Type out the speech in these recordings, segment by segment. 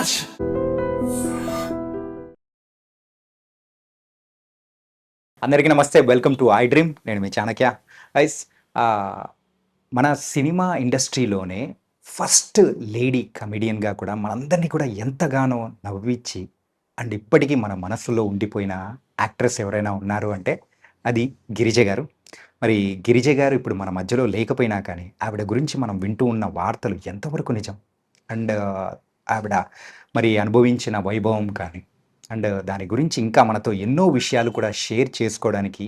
రాజ్. అందరికీ నమస్తే, welcome to I dream. నేను మీ చాణక్య. గైస్, మన సినిమా ఇండస్ట్రీలోనే ఫస్ట్ లేడీ కమెడియన్గా కూడా మనందరినీ కూడా ఎంతగానో నవ్వించి అండ్ ఇప్పటికీ మన మనసులో ఉండిపోయిన యాక్ట్రెస్ ఎవరైనా ఉన్నారు అంటే అది గిరిజ గారు. మరి గిరిజ గారు ఇప్పుడు మన మధ్యలో లేకపోయినా కానీ ఆవిడ గురించి మనం వింటూ ఉన్న వార్తలు ఎంతవరకు నిజం, అండ్ ఆవిడ మరి అనుభవించిన వైభవం కానీ, అండ్ దాని గురించి ఇంకా మనతో ఎన్నో విషయాలు కూడా షేర్ చేసుకోవడానికి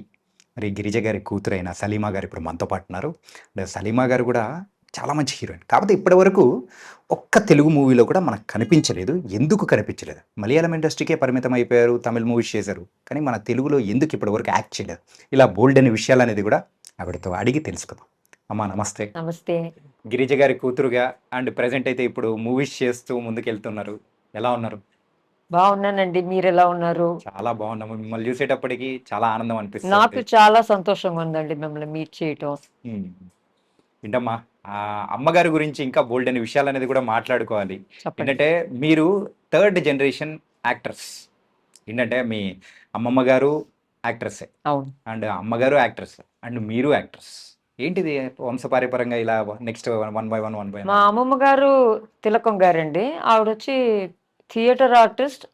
మరి గిరిజ గారి కూతురైన సలీమా గారు ఇప్పుడు మనతో పాటు ఉన్నారు. అండ్ సలీమా గారు కూడా చాలా మంచి హీరోయిన్. కాకపోతే ఇప్పటివరకు ఒక్క తెలుగు మూవీలో కూడా మనకు కనిపించలేదు. ఎందుకు కనిపించలేదు? మలయాళం ఇండస్ట్రీకే పరిమితం అయిపోయారు, తమిళ మూవీస్ చేశారు, కానీ మన తెలుగులో ఎందుకు ఇప్పటివరకు యాక్ట్ చేయలేదు? ఇలా బోల్డ్ అనే విషయాలు అనేది కూడా ఆవిడతో అడిగి తెలుసుకుందాం. అమ్మా నమస్తే. నమస్తే. గిరిజ గారి కూతురుగా అండ్ ప్రజెంట్ అయితే ఇప్పుడు మూవీస్ చేస్తూ ముందుకెళ్తున్నారు. ఎలా ఉన్నారు? బాగున్నానండి. మీరు ఎలా ఉన్నారు? చాలా బాగున్నాము. మిమ్మల్ని చూసేటప్పటికి చాలా ఆనందం నాకు అనిపిస్తుంది. చాలా సంతోషంగా ఉందండి మిమ్మల్ని మీట్ చేయటం. ఉమ్. ఏంటమ్మా, అమ్మగారి గురించి ఇంకా బోల్డ్ అనే విషయాలు అనేది కూడా మాట్లాడుకోవాలి. చెప్పండి. ఏంటంటే మీరు థర్డ్ జనరేషన్ యాక్టర్స్. ఏంటంటే మీ అమ్మమ్మ గారు యాక్ట్రెస్ అవును. అండ్ అమ్మగారు యాక్ట్రెస్ అండ్ మీరు యాక్ట్రెస్. ఏంటిది వంశపార్యపరంగా ఇలా నెక్స్ట్ వన్ బై వన్ మా అమ్మమ్మ గారు తిలకం గారండి. ఆవిడ వచ్చి థియేటర్ ఆర్టిస్ట్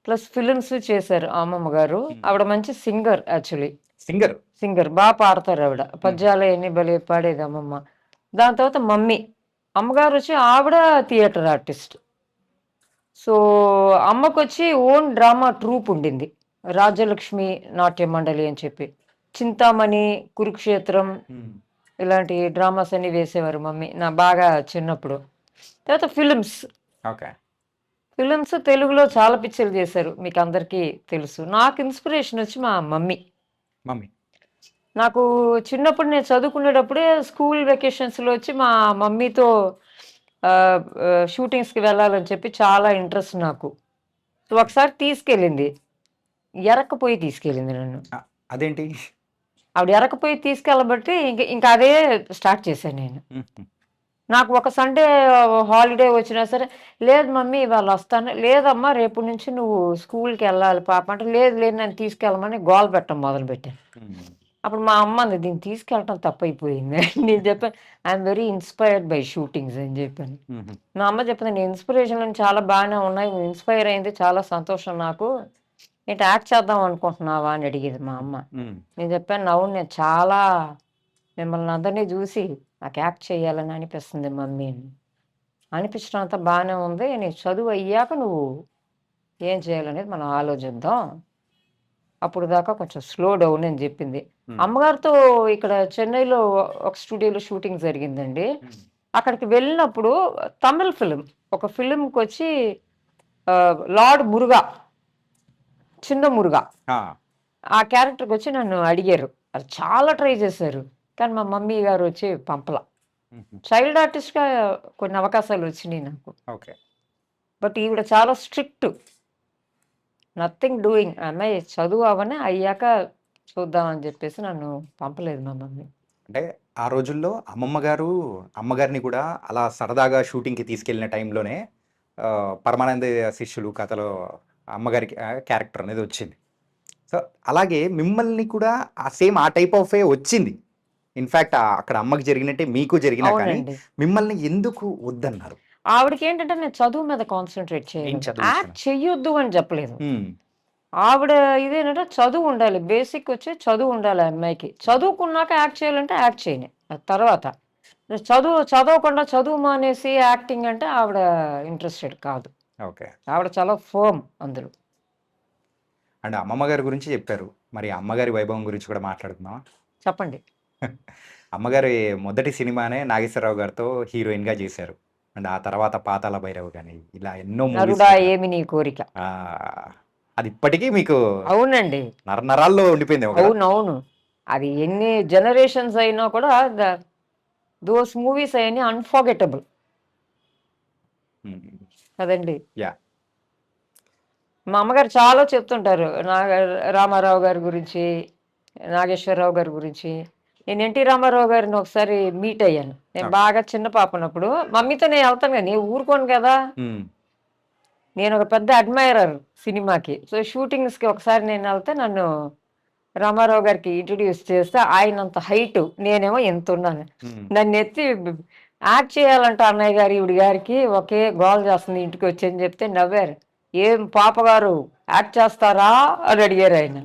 ప్లస్ ఫిలిమ్స్ చేశారు. అమ్మమ్మ గారు ఆవిడ మంచి సింగర్. Actually singer. బాగా పాడతారు ఆవిడ. పద్యాలు ఎన్ని భలే పాడేది అమ్మమ్మ. దాని తర్వాత మమ్మీ అమ్మగారు వచ్చి ఆవిడ థియేటర్ ఆర్టిస్ట్. సో అమ్మకు వచ్చి ఓన్ డ్రామా ట్రూప్ ఉండింది, రాజ్యలక్ష్మి నాట్య మండలి అని చెప్పి. చింతామణి, కురుక్షేత్రం ఇలాంటి డ్రామాస్ అన్ని వేసేవారు మమ్మీ నా బాగా చిన్నప్పుడు. తర్వాత ఫిలిమ్స్ ఓకే. తెలుగులో చాలా పిక్చర్లు చేశారు, మీకు అందరికీ తెలుసు. నాకు ఇన్స్పిరేషన్ వచ్చి మా మమ్మీ. నాకు చిన్నప్పుడు నేను చదువుకునేటప్పుడే స్కూల్ వెకేషన్స్లో వచ్చి మా మమ్మీతో షూటింగ్స్కి వెళ్ళాలని చెప్పి చాలా ఇంట్రెస్ట్ నాకు. సో ఒకసారి తీసుకెళ్ళింది, ఎరక్కపోయి తీసుకెళ్ళింది నన్ను. అదేంటి? ఆవిడ ఎరకపోయి తీసుకెళ్ళబట్టి ఇంకా అదే స్టార్ట్ చేశాను నేను. నాకు ఒక సండే హాలిడే వచ్చినా సరే, లేదు మమ్మీ ఇవాళ వస్తాను, లేదమ్మా రేపు నుంచి నువ్వు స్కూల్కి వెళ్ళాలి పాప అంటే, లేదు లేదు నన్ను తీసుకెళ్ళమని గోల పెట్టడం మొదలుపెట్టాను. అప్పుడు మా అమ్మ అంది, దీన్ని తీసుకెళ్ళటం తప్పైపోయింది. నేను చెప్పాను, I'm very inspired by shootings అని చెప్పాను. మా అమ్మ చెప్పింది, నీ ఇన్స్పిరేషన్ చాలా బాగానే ఉన్నాయి, ఇన్స్పైర్ అయింది, చాలా సంతోషం నాకు. ఏంటి యాక్ట్ చేద్దాం అనుకుంటున్నావా అని అడిగేది మా అమ్మ. నేను చెప్పాను, అవును నేను చాలా మిమ్మల్ని అందరినీ చూసి నాకు యాక్ట్ చేయాలని అనిపిస్తుంది మమ్మీ అని. అనిపించడం అంతా బాగానే ఉంది, నీ చదువు అయ్యాక నువ్వు ఏం చేయాలనేది మనం ఆలోచిద్దాం, అప్పుడు దాకా కొంచెం స్లో డౌన్ అని చెప్పింది. అమ్మగారితో ఇక్కడ చెన్నైలో ఒక స్టూడియోలో షూటింగ్ జరిగిందండి. అక్కడికి వెళ్ళినప్పుడు తమిళ్ ఫిలిం, ఒక ఫిలింకి వచ్చి లార్డ్ మురుగా, చిన్న మురుగా, ఆ క్యారెక్టర్కి వచ్చి నన్ను అడిగారు. అది చాలా ట్రై చేశారు, కానీ మా మమ్మీ గారు వచ్చి పంపల. చైల్డ్ ఆర్టిస్ట్గా కొన్ని అవకాశాలు వచ్చినాయి నాకు. ఓకే. బట్ ఈవిడ చాలా స్ట్రిక్ట్, నథింగ్ డూయింగ్, అమ్మాయి చదువు అవనే అయ్యాక చూద్దామని చెప్పేసి నన్ను పంపలేదు మా మమ్మీ. అంటే ఆ రోజుల్లో అమ్మగారిని కూడా అలా సరదాగా షూటింగ్కి తీసుకెళ్ళిన టైంలోనే పరమానంద శిష్యులు కథలో అమ్మగారికి క్యారెక్టర్ అనేది వచ్చింది. సో అలాగే మిమ్మల్ని కూడా ఆ టైప్ ఆఫ్ వచ్చింది. ఇన్ఫ్యాక్ట్ అక్కడ అమ్మకి జరిగినట్టే మీకు జరిగినా కానీ అవునండి. మిమ్మల్ని ఎందుకు వద్దన్నారు? ఆవిడకి ఏంటంటే నేను చదువు మీద కాన్సన్ట్రేట్ చేయాలి, చదువు యాక్ట్ చెయ్యొద్దు అని చెప్పలేదు. ఆవిడ ఇదేంటంటే చదువు ఉండాలి, బేసిక్ వచ్చి చదువు ఉండాలి అమ్మాయికి. చదువుకున్నాక యాక్ట్ చేయాలంటే యాక్ట్ చేయని, తర్వాత చదవకుండా చదువు మానేసి యాక్టింగ్ అంటే ఆవిడ ఇంట్రెస్టెడ్ కాదు. ఓకే. ఆవిడ చాలా ఫర్మ్ అందులో. అండ్ అమ్మమ్మ గారి గురించి చెప్పారు, మరి అమ్మగారి వైభవం గురించి కూడా మాట్లాడుకుందామా? చెప్పండి. అమ్మగారి మొదటి సినిమానే నాగేశ్వరరావు గారితో హీరోయిన్గా చేశారు. అండ్ ఆ తర్వాత పాతాళ భైరవ్ కానీ ఇలా ఎన్నో మూవీస్. నరుడా ఏమి నీ కోరిక, అది ఇప్పటికీ మీకు అవునండి నరాల్లో ఉండిపోయింది. అవునవును. అది ఎన్ని జనరేషన్స్ అయినా కూడా దోస్ మూవీస్ అవన్నీ అన్ఫర్గెటబుల్ కదండి. యా. మా అమ్మగారు చాలా చెప్తుంటారు రామారావు గారి గురించి, నాగేశ్వరరావు గారి గురించి. నేను ఎన్టీ రామారావు గారిని ఒకసారి మీట్ అయ్యాను, నేను బాగా చిన్న పాపనప్పుడు. మమ్మీతో నేను వెళ్తాను కానీ నేను ఊరుకోను కదా. నేను ఒక పెద్ద అడ్మైరర్ సినిమాకి. సో, షూటింగ్స్‌కి ఒకసారి నేను వెళ్తే నన్ను రామారావు గారికి ఇంట్రొడ్యూస్ చేస్తే ఆయనంత హైటు. నేనేమో ఇంతున్నాను. హ్మ్. నన్నెత్తి యాక్ట్ చేయాలంట అన్నయ్య గారు ఈవిడ గారికి. ఒకే గోల చేస్తుంది ఇంటికొచ్చి అని చెప్తే నవ్వారు. "ఏం పాపగారు యాక్ట్ చేస్తారా?" అని అడిగారాయన.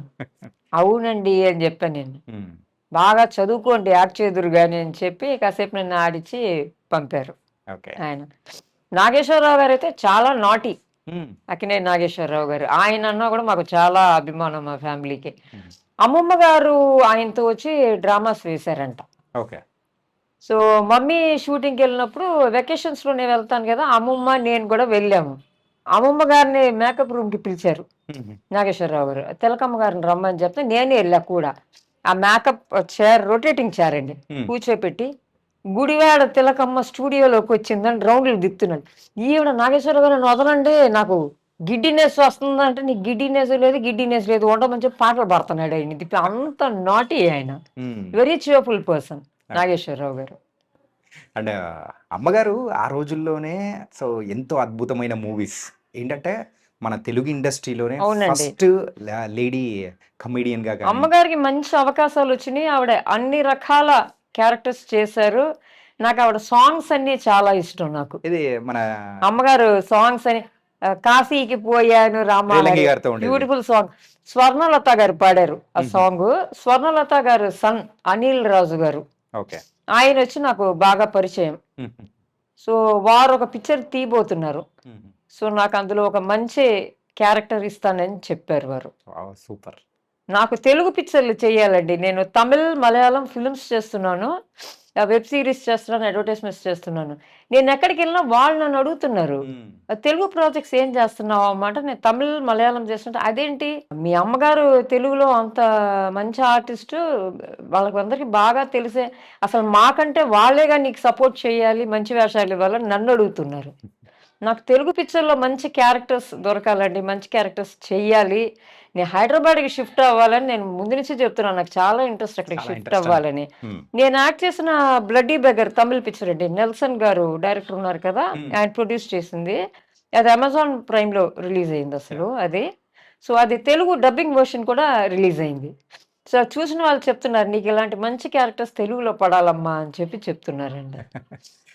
"అవునండి" అని చెప్పాను నేను. హ్మ్. "బాగా చదువుకోండి యాక్ట్ చేదురు గాని" అని చెప్పి కాసేపు నన్ను ఆడిచ్చి పంపారు ఓకే. ఆయన. నాగేశ్వరరావు గారైతే చాలా నాటీ. హ్మ్. అక్కినేని నాగేశ్వరరావు గారు. ఆయనన్నా కూడా మాకు చాలా అభిమానం మా ఫ్యామిలీకి. హ్మ్. అమ్మమ్మ గారు ఆయనతో వచ్చి డ్రామాస్ వేశారంట. ఓకే. సో, మమ్మీ షూటింగ్‌కెళ్ళినప్పుడు వెకేషన్స్‌లో నేను వెళ్తాను గదా! అమ్మమ్మ, నేను కూడా వెళ్ళాము. అమ్మమ్మ గారిని మేకప్ రూమ్‌కి పిలిచారు హుహు. నాగేశ్వరరావు గారు. తిలకమ్మ గారిని రమ్మని చెప్తే నేనే ఎళ్ళా కూడా. ఆ మేకప్ చైర్ రొటేటింగ్ చైర్ అండి. హ్మ్. కూర్చోపెట్టి గుడివాడ తిలకమ్మ స్టూడియోలోకొచ్చిందని రౌండ్‌లు తిప్పుతున్నాడు. ఈవిడ నాగేశ్వరరావు గారు నన్ను వదలండి నాకు గిడ్డినెస్ వస్తుందంటే నీకు గిడ్డినెస్ లేదు ఉండమని చెప్పి పాటలు పాడుతున్నాడు ఆయన్ని తిప్పి. అంత నాటీ ఆయన. Hmm. Very cheerful person okay. Nageswararao garu. And అమ్మగారు ఆ రోజుల్లోనే సో ఎంతో అద్భుతమైన మూవీస్ ఏంటంటే మన తెలుగు ఇండస్ట్రీలోనే అవునండి. ఫస్ట్ లేడీ కమెడియన్‌గా గాని అమ్మగారికి మంచి అవకాశాలొచ్చినియి. ఆవిడ అన్ని రకాల క్యారెక్టర్స్ చేశారు. నాకావిడ సాంగ్స్ అన్నీ చాలా ఇష్టం నాకు. ఇది మన అమ్మగారు సాంగ్స్ అని 'కాశీకి పోయాను రేలంగి రామాలయం' గారితో ఉండేది. Beautiful song. స్వర్ణలత గారు పాడారు ఆ హుహు. సాంగు. స్వర్ణలత గారు సన్ అనిల్ రాజు గారు. ఓకే. ఆయనొచ్చి నాకు బాగా పరిచయం. హుహు. సో, వారొక పిక్చర్ తీయబోతున్నారు. హుహు. సో, నాకందులో ఒక మంచి క్యారెక్టర్ ఇస్తానని చెప్పారు వారు. వావ్! సూపర్. నాకు తెలుగు పిక్చర్‌లు చేయాలండి. నేను తమిళ్, మలయాళం ఫిల్మ్స్ చేస్తున్నాను. వెబ్ సీరీస్ చేస్తున్నాను, అడ్వర్టైజ్‌మెంట్స్ చేస్తున్నాను. నేనెక్కడికెళ్ళినా వాళ్ళు నన్ను అడుగుతున్నారు. హ్మ్. తెలుగు ప్రాజెక్ట్స్ ఏం చేస్తున్నావు అమ్మా" అంటే నేను తమిళ్, మలయాళం చేస్తుంటే, "అదేంటి మీ అమ్మగారు తెలుగులో అంత మంచి ఆర్టిస్టు వాళ్ళకందరికి బాగా తెలిసే అసలు మాకంటే వాళ్ళేగా నీకు సపోర్ట్ చేయాలి, మంచి వేషాలివ్వాలని" నన్నడుగుతున్నారు. నాకు తెలుగు పిక్చర్‌లో మంచి క్యారెక్టర్స్ దొరకాలండి. మంచి క్యారెక్టర్స్ చెయ్యాలి. నేను హైదరాబాద్‌కి షిఫ్ట్ అవ్వాలని నేను ముందు నుంచే చెప్తున్నాను. నాకు చాలా ఇంట్రెస్ట్ అక్కడికి చాలా షిఫ్ట్ ఇంట్రెస్ట్ అన్నమాట. అవ్వాలని. హ్మ్. నేను యాక్ట్ చేసిన 'బ్లడీ బెగ్గర్' తమిళ్ పిక్చర్ అండి. నెల్సన్ గారు డైరెక్టర్ ఉన్నారు కదా! హ్మ్. ఆయన ప్రొడ్యూస్ చేసింది. అది అమెజాన్ ప్రైమ్‌లో రిలీజ్ అయిందసలు యాహ్! అది. సో, అది తెలుగు డబ్బింగ్ వెర్షన్ కూడా రిలీజ్ అయింది. సో, అది చూసిన వాళ్ళు చెప్తున్నారు, "నీకు ఇలాంటి మంచి క్యారెక్టర్స్ తెలుగులో పడాలమ్మా" అని చెప్పి చెప్తున్నారండి.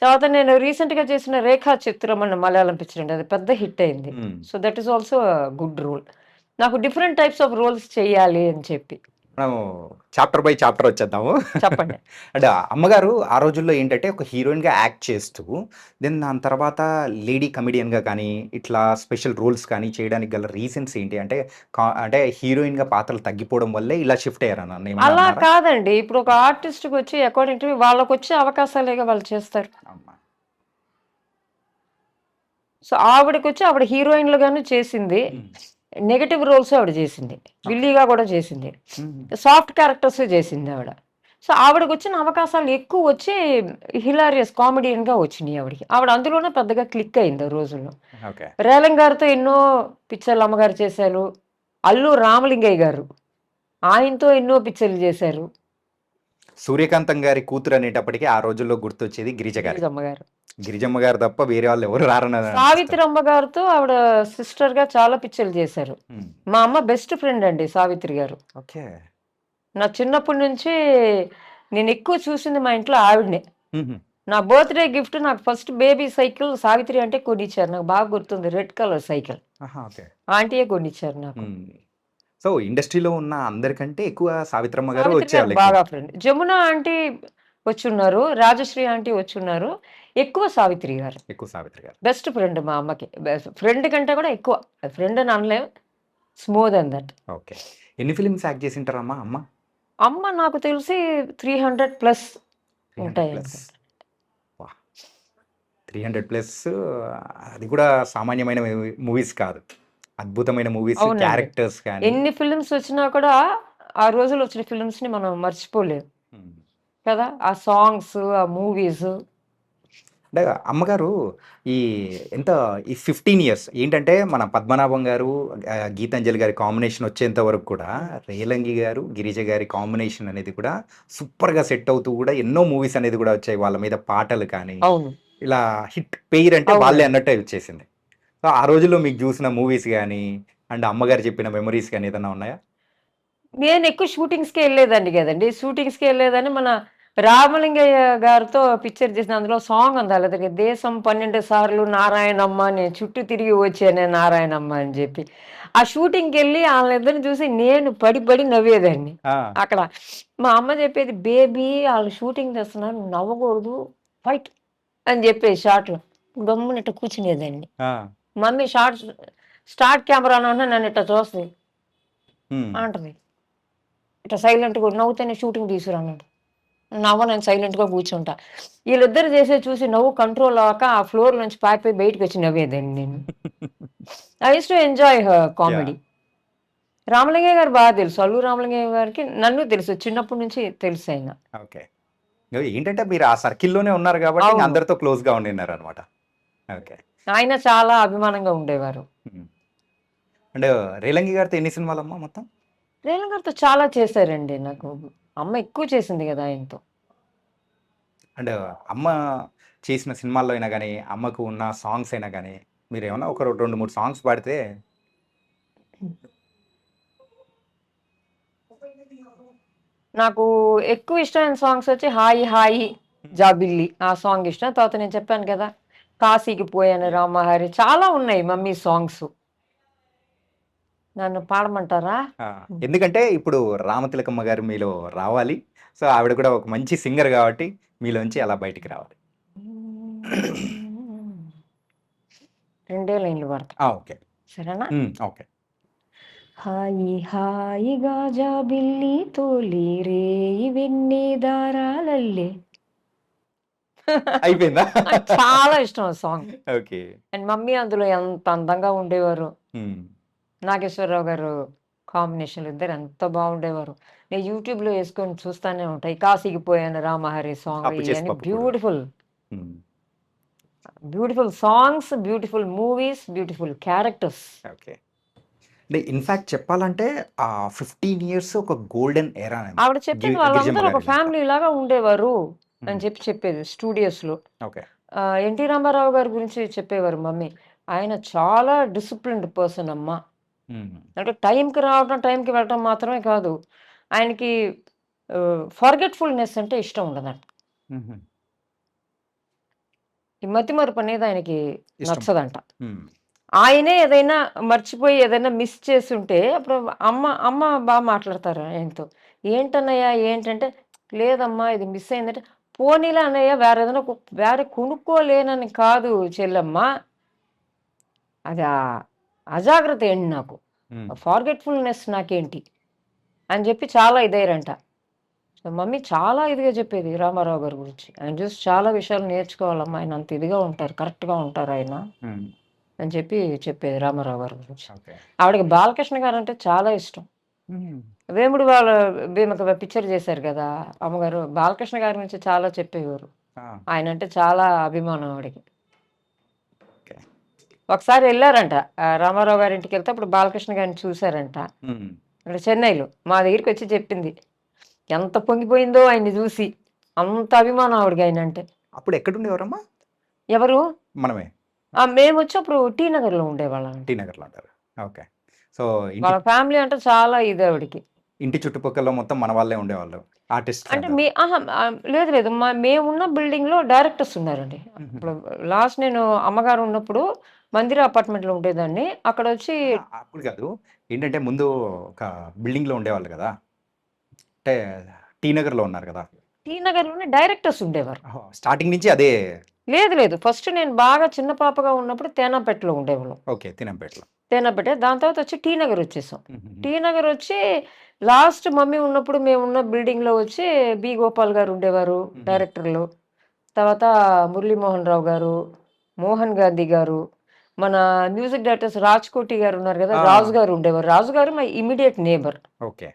తర్వాత నేను రీసెంట్‌గా చేసిన 'రేఖా చిత్రం' అన్న మలయాళం పిక్చర్ అండి. అది పెద్ద హిట్ అయింది. Hmm. So, that is also good role. నాకు డిఫరెంట్ టైప్స్ ఆఫ్ రోల్స్ చేయాలి అని చెప్పి. మనం చాప్టర్ బై చాప్టర్ వచ్చేద్దాము. చెప్పండి. అంటే అమ్మగారు ఆ రోజుల్లో ఏంటంటే ఒక హీరోయిన్‌గా యాక్ట్ చేస్తూ దాని తర్వాత లేడీ కమెడియన్‌గా కానీ, ఇట్లా స్పెషల్ రోల్స్ కానీ చేయడానికి గల రీజన్స్ ఏంటి? అంటే అంటే హీరోయిన్‌గా పాత్రలు తగ్గిపోవడం వల్లే ఇలా షిఫ్ట్ అయ్యారని ఏమన్నా అలా అన్నారా? కాదండి. ఇప్పుడు ఒక ఆర్టిస్ట్‌కొచ్చి అకార్డింగ్ టు వాళ్ళకొచ్చే అవకాశాలేగా వాళ్ళు చేస్తారు. అమ్మా! సో, ఆవిడకొచ్చి ఆవిడ హీరోయిన్‌లుగాను చేసింది. హ్మ్. నెగెటివ్ రోల్స్ ఆవిడ చేసింది. ఓకే. విల్లీగా కూడా చేసింది. హ్మ్. సాఫ్ట్ క్యారెక్టర్స్ చేసింది ఆవిడ. సో, ఆవిడకొచ్చిన అవకాశాలు ఎక్కువొచ్చి హిలారియస్ కామెడియన్‌గా వచ్చినియి ఆవిడకి. ఆవిడ అందులోనే పెద్దగా క్లిక్ అయింది ఆ రోజుల్లో. ఓకే. రేలం గారితో ఎన్నో పిక్చర్‌లు అమ్మగారు చేశారు. అల్లు రామలింగయ్య గారు. ఆయనతో ఎన్నో పిక్చర్‌లు చేశారు. సూర్యకాంతం గారి కూతురు అనేటప్పటికి ఆ రోజుల్లో గుర్తొచ్చేది గిరిజ గారు. గిరిజమ్మ గారు. గిరిజమ్మ గారు తప్ప వేరే వాళ్ళు ఎవరు రారని అనిపిస్తది. సావిత్రమ్మ గారితో ఆవిడ సిస్టర్‌గా చాలా పిక్చర్‌లు చేశారు. హ్మ్. మా అమ్మ బెస్ట్ ఫ్రెండ్ అండి సావిత్రి గారు. ఓకే. నా చిన్నప్పటి నుంచి నేనెక్కువ చూసింది మా ఇంట్లో ఆవిడనే. హుహు. నా బర్త్‌డే గిఫ్ట్ నాకు ఫస్ట్ బేబీ సైకిల్ సావిత్రి అంటే కొనిచ్చారు. నాకు బాగా గుర్తుంది. Red colour cycle. ఆహా! ఓకే. ఆంటీయే కొనిచ్చారు నాకు. హ్మ్. సో, ఇండస్ట్రీలో ఉన్న అందరికంటే ఎక్కువ సావిత్రమ్మ గారు సావిత్రి గారు వచ్చేవాళ్ళు ఎక్కువ. బాగా ఫ్రెండ్. జమున ఆంటీ వచ్చున్నారు. రాజశ్రీ ఆంటీ వచ్చున్నారు. ఎక్కువ సావిత్రి గారు. ఎక్కువ సావిత్రి గారు. బెస్ట్ ఫ్రెండ్ మా అమ్మకి. ఫ్రెండ్ కంటే కూడా ఎక్కువ. ఫ్రెండ్ అని అనలేం. More than that. ఓకే. ఎన్ని ఫిల్మ్స్ యాక్ట్ చేసుంటారమ్మా అమ్మ? అమ్మ నాకు తెలిసి 300 ప్లస్ 300 ప్లస్. ఉంటాయనుకుంటా. వాహ్! 300 ప్లస్ అది కూడా సామాన్యమైన మూవీస్ కాదు. అద్భుతమైన మూవీస్, అవునండి. క్యారెక్టర్స్ కానీ ఎన్ని ఫిల్మ్స్ వచ్చినా కూడా ఆ రోజుల్లో వచ్చిన ఫిల్మ్స్‌ని మనం మర్చిపోలేం హ్మ్. కదా! ఆ సాంగ్స్, ఆ మూవీస్. అంటే అమ్మగారు ఈ ఎంత ఈ 15 ఇయర్స్ ఏంటంటే మన పద్మనాభం గారు, గీతాంజలి గారి కాంబినేషన్ వచ్చేంత వరకు కూడా రేలంగి గారు, గిరిజ గారి కాంబినేషన్ అనేది కూడా సూపర్‌గా సెట్ అవుతూ కూడా ఎన్నో మూవీస్ అనేది కూడా వచ్చాయి. వాళ్ళ మీద పాటలు కానీ, అవును. ఇలా హిట్ పెయిర్ అంటే వాళ్ళే అవునండి. అన్నట్టే వచ్చేసింది. సో ఆ రోజుల్లో మీకు చూసిన మూవీస్ గానీ, అండ్ అమ్మగారు చెప్పిన మెమోరీస్ గానీ ఏదన్నా ఉన్నాయా? నేను ఎక్కువ షూటింగ్స్‌కే ఎళ్ళేదాన్ని గదండీ. షూటింగ్స్‌కే ఎళ్ళేదాన్ని. మన రామలింగయ్య గారితో పిక్చర్ చేసిన అందులో సాంగ్ ఉంది ఆళ్ళది. దేశం 12 సార్లు నారాయణమ్మ నేను చుట్టూ తిరిగి వచ్చానే నారాయణమ్మ అని జెప్పి. ఆ షూటింగ్‌కెళ్ళి ఆళ్ళిద్దరిని చూసి నేను పడి పడి నవ్వేదాన్ని. ఆ! అక్కడ మా అమ్మ చెప్పేది, "బేబీ ఆళ్ళు షూటింగ్ చేస్తున్నారు. నువ్వు నవ్వకూడదు. ఫైట్" అని చెప్పేది షాట్‌లో. గమ్మున ఇట్ట కూర్చునేదాన్ని. ఆ! మమ్మీ స్టార్ట్ కెమెరా అనంగానే నన్ను ఇట్ట చూస్తది. హ్మ్. అంటది. ఇట్లా సైలెంట్‌గా నవ్వుతేనే షూటింగ్ తీసుకురన్నాడు. నవ్వనని సైలెంట్‌గా కూర్చుంటా. ఈళ్ళిద్దరు చేసేది చూసి నవ్వు కంట్రోల్ అవ్వక ఆ ఫ్లోర్ నుంచి పారిపోయి బయటికొచ్చి నవ్వేదాన్ని నేను. I used to enjoy her yeah! Comedy. Ramalingaiah గారు బాగా తెలుసు. అల్లు రామలింగయ్య గారికి నన్ను తెలుసు. చిన్నప్పటి నుంచి తెలుసాయన. ఓకే. ఏంటంటే మీరు ఆ సర్కిల్‌లోనే ఉన్నారు గాబట్టి ఇంక అవును. అందరితో క్లోజ్‌గా ఉండిన్నారనమాట. ఓకే. ఆయన చాలా అభిమానంగా ఉండేవారు. హ్మ్. అండ్ రేలంగి గారితో ఎన్ని సినిమాలమ్మా మొత్తం? రేలంగి గారితో చాలా చేశారండి నాకు. అమ్మ ఎక్కువ చేసింది గదా ఆయనతో. అండ్ అమ్మ చేసిన సినిమాల్లో అయినా గానీ, అమ్మకు ఉన్న సాంగ్స్ అయినా గానీ, మీరేమన్నా ఒక 2, 3 సాంగ్స్ పాడితే నాకు ఎక్కువ ఇష్టమైన సాంగ్స్ వచ్చి 'హాయి హాయి జాబిల్లి' ఆ సాంగ్ ఇష్టం. తర్వాత నేను చెప్పాను కదా! 'కాశీకి పోయాను యాహ్! రామహరి' చాలా ఉన్నాయి మమ్మీ సాంగ్స్. నన్ను పాడమంటారా? ఆ! హ్మ్. ఎందుకంటే ఇప్పుడు 'రామతిలకమ్మ' గారు మీలో రావాలి. సో, ఆవిడ కూడా ఒక మంచి సింగర్ గాబట్టి మీలోంచి అలా బయటికి రావాలి. 2 లైన్‌లు పాడతా. ఆ! ఓకే. సరేనా? హ్మ్. ఓకే. హాయి హాయిగా జాబిల్లి తోలి రేయి వెన్నె దారాలల్లె. అయిపోయిందా? నాకు చాలా ఇష్టం ఆ సాంగ్. ఓకే. అండ్ మమ్మీ అందులో ఎంత అందంగా ఉండేవారో. హ్మ్. నాగేశ్వరరావు గారు కాంబినేషన్‌లో ఇద్దరు ఎంత బాగుండేవారో. నేను యూట్యూబ్‌లో యేసుకొని చూస్తానే ఉంటా. ఈ 'కాశీకి పోయాను రామహరి' సాంగ్ 'అప్పు చేసి ఇయన్నీ పప్పు కూడు.' బ్యూటిఫుల్. హ్మ్. Beautiful songs, beautiful movies, beautiful characters. Okay. అంటే ఇన్‌ఫాక్ట్ చెప్పాలంటే 15 ఇయర్స్ ఒక గోల్డెన్ ఎరానేమో. ఆవిడ చెప్పింది గిరిజమ్మ వాళ్ళందరూ ఒక గారిదంతా. ఫ్యామిలీలాగా ఉండేవారు హ్మ్. అని చెప్పేది స్టూడియోస్‌లో. ఓకే. 'ఎన్టీ రామారావు' గారి గురించి చెప్పేవారు మమ్మీ. ఆయన చాలా డిసిప్లిన్డ్ పర్సన్ అమ్మ. హ్మ్. అంటే టైంకి రావడం, టైంకి వెళ్ళటం మాత్రమే కాదు. ఆయనకి ఫర్గెట్‌ఫుల్‌నెస్ అంటే ఇష్టం ఉండదంట. హుహు. ఈ మతిమరుపనేది ఆయనకి ఇష్టం. నచ్చదంట. హ్మ్. ఆయనే ఏదైనా మర్చిపోయి ఏదైనా మిస్ చేసుంటే అప్పుడు అమ్మ మాట్లాడతారు ఆయనతో. "ఏంటన్నయ్య ఏంటంటే" "లేదమ్మా ఇది మిస్ అయిందంటే" "పోనీలే అన్నయ్య వేరే ఏదైనా వేరే కొనుక్కోలేనని కాదు చెల్లెమ్మ. అది అజాగ్రత్త ఏంటి నాకు. హ్మ్. ఫర్గెట్‌ఫుల్‌నెస్ నాకేంటి" అని చెప్పి చాలా ఇదయ్యారంట. సో, మమ్మీ చాలా ఇదిగా చెప్పేది రామారావు గారి గురించి. ఆయన చూసి చాలా విషయాలు నేర్చుకోవాలమ్మా. ఆయన అంత ఇదిగా ఉంటారు. కరెక్ట్‌గా ఉంటారాయన. హ్మ్. అని చెప్పి చెప్పేది రామారావు గారి గురించి. ఓకే. ఆవిడకి బాలకృష్ణ గారంటే చాలా ఇష్టం. హ్మ్. వేముడు వాళ్ళ భీమకి పిక్చర్ చేశారు గదా! అమ్మగారు. బాలకృష్ణ గారి గురించి చాలా చెప్పేవారు. ఆ! ఆయనంటే చాలా అభిమానం ఆవిడకి. ఓకే. ఒకసారి ఎళ్లారంట. రామారావు గారి ఇంటికెళ్తే అప్పుడు బాలకృష్ణ గారిని చూసారంట. హ్మ్. ఇక్కడ చెన్నైలో. మా దగ్గరికొచ్చి చెప్పింది. ఎంత పొంగిపోయిందో ఆయన్ని జూసి. అంత అభిమానం ఆవిడకి ఆయనంటే. అప్పుడు ఎక్కడుండేవారమ్మా? ఎవరు? మనమే. మేమొచ్చి అప్పుడు టీ నగర్‌లో ఉండేవాళ్ళమంట. టీ నగర్‌లో అంటారు. ఓకే. సో, ఇంటి వాళ్ళ ఫ్యామిలీ అంటే చాలా ఇది ఆవిడకి. ఇంటి చుట్టుపక్కల మొత్తం మన వాళ్ళే ఉండేవాళ్ళు. ఆర్టిస్ట్స్ అంటే అంతా. అహా! లేదు లేదు. మేమున్న బిల్డింగ్‌లో డైరెక్టర్స్ ఉన్నారండి. హుహుహు. ఇప్పుడు లాస్ట్ నేను అమ్మగారు ఉన్నప్పుడు మందిర అపార్ట్మెంట్‌లో ఉండేదాన్ని. అక్కడొచ్చి అహా! అప్పుడు కాదు. ఏంటంటే ముందు ఒక బిల్డింగ్‌లో ఉండేవాళ్ళు గదా! అంటే టీ నగర్‌లో ఉన్నారు గదా! టీ నగర్‌లోనే డైరెక్టర్స్ ఉండేవారు. ఓహో! స్టార్టింగ్ నుంచి అదే. లేదు లేదు. ఫస్ట్ నేను బాగా చిన్న పాపగా ఉన్నప్పుడు తేనాపేటలో ఉండేవాళ్ళం. ఓకే. తినంపేటలో. తేనాపేట. దాని తర్వాత వచ్చి టీ నగర్ వచ్చేసాం. హుహుహు. టీ నగర్ వచ్చి లాస్ట్ మమ్మీ ఉన్నప్పుడు మేమున్న బిల్డింగ్‌లో వచ్చి బి. గోపాల్ గారు ఉండేవారు హుహు. డైరెక్టర్‌లు. తర్వాత మురళీమోహన్ రావు గారు, మోహన్ గాంధీ గారు, మన మ్యూజిక్ డైరెక్టర్స్ రాజ్‌కోటి గారు ఉన్నారు గదా! ఆ! రాజు గారు ఉండేవారు. రాజు గారు మై ఇమ్మీడియేట్ నేబర్. ఓకే.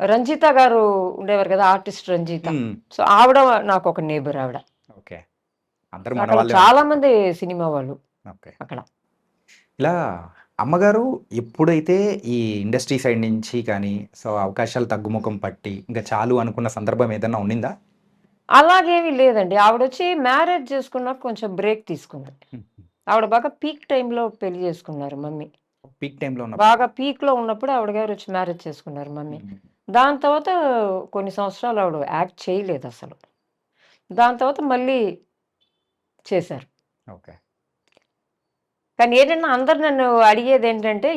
రంజిత గారు ఉండేవారు కదా! ఆర్టిస్ట్ రంజిత. హ్మ్. సో, ఆవిడ నాకొక నేబర్ ఆవిడ. ఓకే. అందరూ మన అక్కడ వాళ్ళే చాలా అనుకుంటా. మంది సినిమా వాళ్ళు ఓకే. అక్కడ. ఇలా అమ్మగారు ఎప్పుడైతే ఈ ఇండస్ట్రీ సైడ్ నుంచి కానీ, సో, అవకాశాలు తగ్గుముఖం పట్టి, ఇంక చాలు అనుకున్న సందర్భం ఏదన్నా ఉండిందా? అలాగేమి లేదండి. ఆవిడొచ్చి మ్యారేజ్ చేసుకున్నాక కొంచెం బ్రేక్ తీసుకుంది. హ్మ్. ఆవిడ బాగా పీక్ టైంలో పెళ్లి చేసుకున్నారు మమ్మీ. పీక్ టైమ్‌లో ఉన్నప్పుడు. బాగా పీక్‌లో ఉన్నప్పుడు ఆవిడ గారు వచ్చి మ్యారేజ్ చేసుకున్నారు మమ్మీ. హ్మ్. దాని తర్వాత కొన్ని సంవత్సరాలు ఆవిడ యాక్ట్ చేయలేదసలు. దాని తర్వాత మళ్ళీ చేశారు. ఓకే. కానీ ఏంటంటే అందరూ నన్ను అడిగేదేంటంటే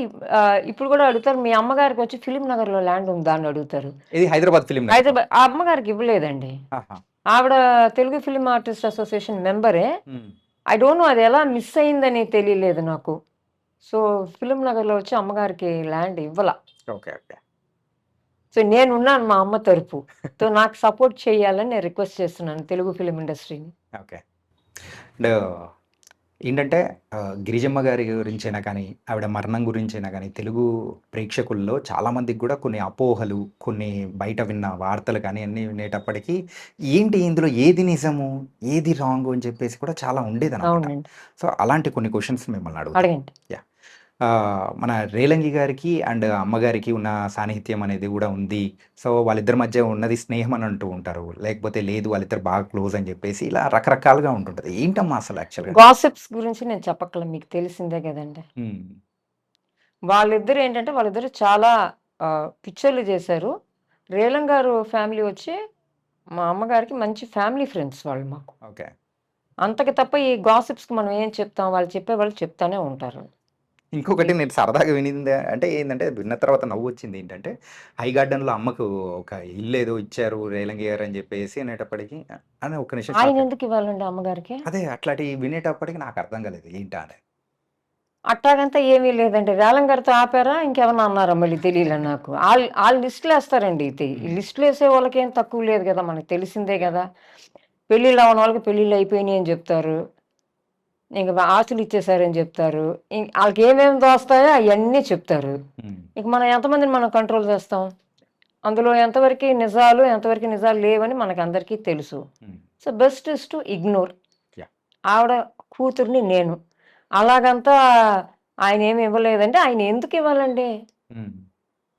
ఇప్పుడు కూడా అడుగుతారు, "మీ అమ్మగారికొచ్చి ఫిల్మ్ నగర్‌లో ల్యాండ్ ఉందా?" అని అడుగుతారు. ఇది హైదరాబాద్ ఫిల్మ్ నగర్. హైదరాబాద్ ఆ అమ్మగారికి ఇవ్వలేదండి. ఆహా! ఆవిడ తెలుగు ఫిల్మ్ ఆర్టిస్ట్ అసోసియేషన్ మెంబరే. హ్మ్. ఐ డోంట్ నో అది ఎలా మిస్ అయిందని తెలియలేదు నాకు. సో, ఫిల్మ్ నగర్‌లో వచ్చి అమ్మగారికి ల్యాండ్ ఇవ్వల. ఓకే. ఓకే. సో, నేనున్నాను మా అమ్మ తరపు. సో, నాకు సపోర్ట్ చేయాలని నేను రిక్వెస్ట్ చేస్తున్నాను తెలుగు ఫిల్మ్ ఇండస్ట్రీని. ఓకే. అండ్ ఏంటంటే గిరిజమ్మ గారి గురించైనా కానీ, ఆవిడ మరణం గురించైనా కానీ, తెలుగు ప్రేక్షకుల్లో చాలామందికి గూడా కొన్ని అపోహలు, కొన్ని బయట విన్న వార్తలు కానీ అన్నీ వినేటప్పటికి, ఏంటి ఇందులో ఏది నిజము? ఏది రాంగు? అని చెప్పేసి కూడా చాలా ఉండేదనమాట. అవునండి. సో, అలాంటి కొన్ని క్వెషన్స్ మిమ్మల్ని అడుగుతా. అడగండి. యాహ్! మన రేలంగి గారికి అండ్ అమ్మగారికి ఉన్న సాన్నిహిత్యం అనేది గూడా ఉంది. సో, వాళ్ళిద్దరి మధ్య ఉన్నది స్నేహం అని అంటూ ఉంటారు. లేకపోతే లేదు వాళ్ళిద్దరు బాగా క్లోజ్ అని జెప్పేసి ఇలా రకరకాలుగా ఉంటుంటది. ఏంటమ్మా అసలు యాక్చువల్‌గా? గాసిప్స్ గురించి నేను చెప్పక్కర్లే, మీకు తెలిసిందే గదండీ. హ్మ్. వాళ్ళిద్దరు చాలా పిక్చర్‌లు చేశారు. రేలం గారు ఫ్యామిలీ వచ్చి మా అమ్మగారికి మంచి ఫ్యామిలీ ఫ్రెండ్స్ వాళ్ళు మాకు. ఓకే. అంతకి తప్ప ఈ గాసిప్స్‌కి మనం ఏం చెప్తాం, వాళ్ళు చెప్పేవాళ్ళు చెప్తానే ఉంటారు. ఇంకొకటి నేను సరదాగా వినింది అంటే ఏందంటే, విన్న తర్వాత నవ్వొచ్చింది ఏంటంటే, హై గార్డెన్‌లో అమ్మకు ఒక ఇల్లేదో ఇచ్చారు రేలంగి గారు అని జెప్పేసి అనేటప్పటికి అని ఒక్క నిమిషం షాక్ అయిపోయాను. ఆయనెందుకు ఇవ్వాలండి అమ్మగారికి? అదే అట్లాంటివి వినేటప్పటికి నాకు అర్థం కాలేదు ఏంటా అని. అట్టాగంతా ఏమీ లేదండి. రేలం గారితో ఆపారా? ఇంకేమన్నా అన్నారా మళ్ళీ తెలీలా నాకు. ఆళ్ళు లిస్టులేస్తారండి. ఈ హ్మ్. లిస్టులేసే వాళ్ళకేం తక్కువ లేదు గదా! మనకు తెలిసిందే గదా! పెళ్ళిళ్ళు అవ్వని వాళ్ళకి పెళ్ళిళ్ళు అయిపోయినియి అని జెప్తారు. ఇంక ఆస్తులు ఇచ్చేసారని జెప్తారు. ఆళ్ళకేమేమి దోస్తాయో అయన్నీ చెప్తారు. హ్మ్. ఇక మనం ఎంతమందిని మనం కంట్రోల్ చేస్తాం? అందులో ఎంతవరకి నిజాలు లేవని మనకందరికీ తెలుసు. Hmm. So, best is to ignore. Yeah! ఆవిడ కూతురిని నేను. అలాగంతా ఆయనేమి ఇవ్వలేదంటే ఆయన ఎందుకివ్వాలండి? Hmm.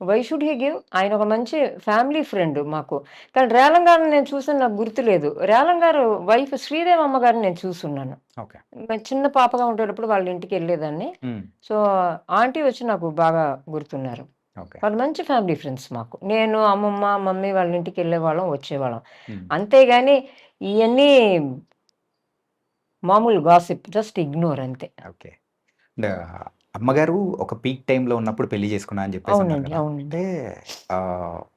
Why should he give? ఆయన ఒక మంచి ఫ్యామిలీ ఫ్రెండ్ మాకు. కానీ రేలం గారిని నేను చూసింది నాకు గుర్తులేదు. రేలం గారు వైఫ్ శ్రీదేవమ్మ గారిని నేను చూసున్నాను. ఓకే. చిన్న పాపగా ఉండేటప్పుడు వాళ్ళ ఇంటికెళ్ళేదాన్ని. హ్మ్. సో, ఆంటీ వచ్చి నాకు బాగా గుర్తున్నారు. ఓకే. వాళ్ళు మంచి ఫ్యామిలీ ఫ్రెండ్స్ మాకు. నేను, అమ్మమ్మ, మమ్మీ వాళ్ళ ఇంటికెళ్ళేవాళ్ళం, వచ్చేవాళ్ళం. హ్మ్. అంతేగాని ఇయన్నీ మామూలు గాసిప్. జస్ట్ ఇగ్నోర్ అంతే. ఓకే. అండ్ అమ్మగారు ఒక పీక్ టైమ్‌లో ఉన్నప్పుడు పెళ్లి చేసుకున్నా అని జెప్పేసి అన్నారు అవునండి. గదా! అవునండి. అంటే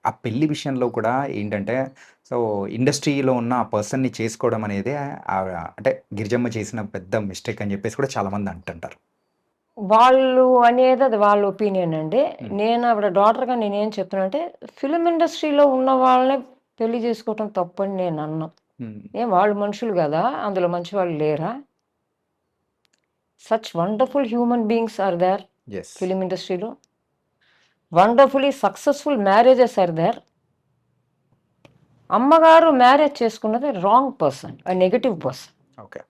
ఆ పెళ్లి విషయంలో కూడా ఏంటంటే, సో, ఇండస్ట్రీలో ఉన్న ఆ పర్సన్‌ని చేసుకోవడం అనేదే అంటే గిరిజమ్మ చేసిన పెద్ద మిస్టేక్ అని జెప్పేసి కూడా చాలామంది అంటుంటారు. వాళ్ళు అనేది అది వాళ్ళ ఒపీనియన్ అండి. హ్మ్. నేను ఆవిడ డాటర్‌గా నేనేం చెప్తున్నానంటే, ఫిల్మ్ ఇండస్ట్రీలో ఉన్న వాళ్ళనే పెళ్లి చేసుకోవటం తప్పని నేననను. హ్మ్. వాళ్ళు మనుషులు గదా! అందులో మంచివాళ్ళు లేరా? Such wonderful human beings are there yes. Film ఇండస్ట్రీలో. Wonderfully successful marriages are there. అమ్మగారు మ్యారేజ్ చేసుకున్నది wrong person. Negative person. Okay.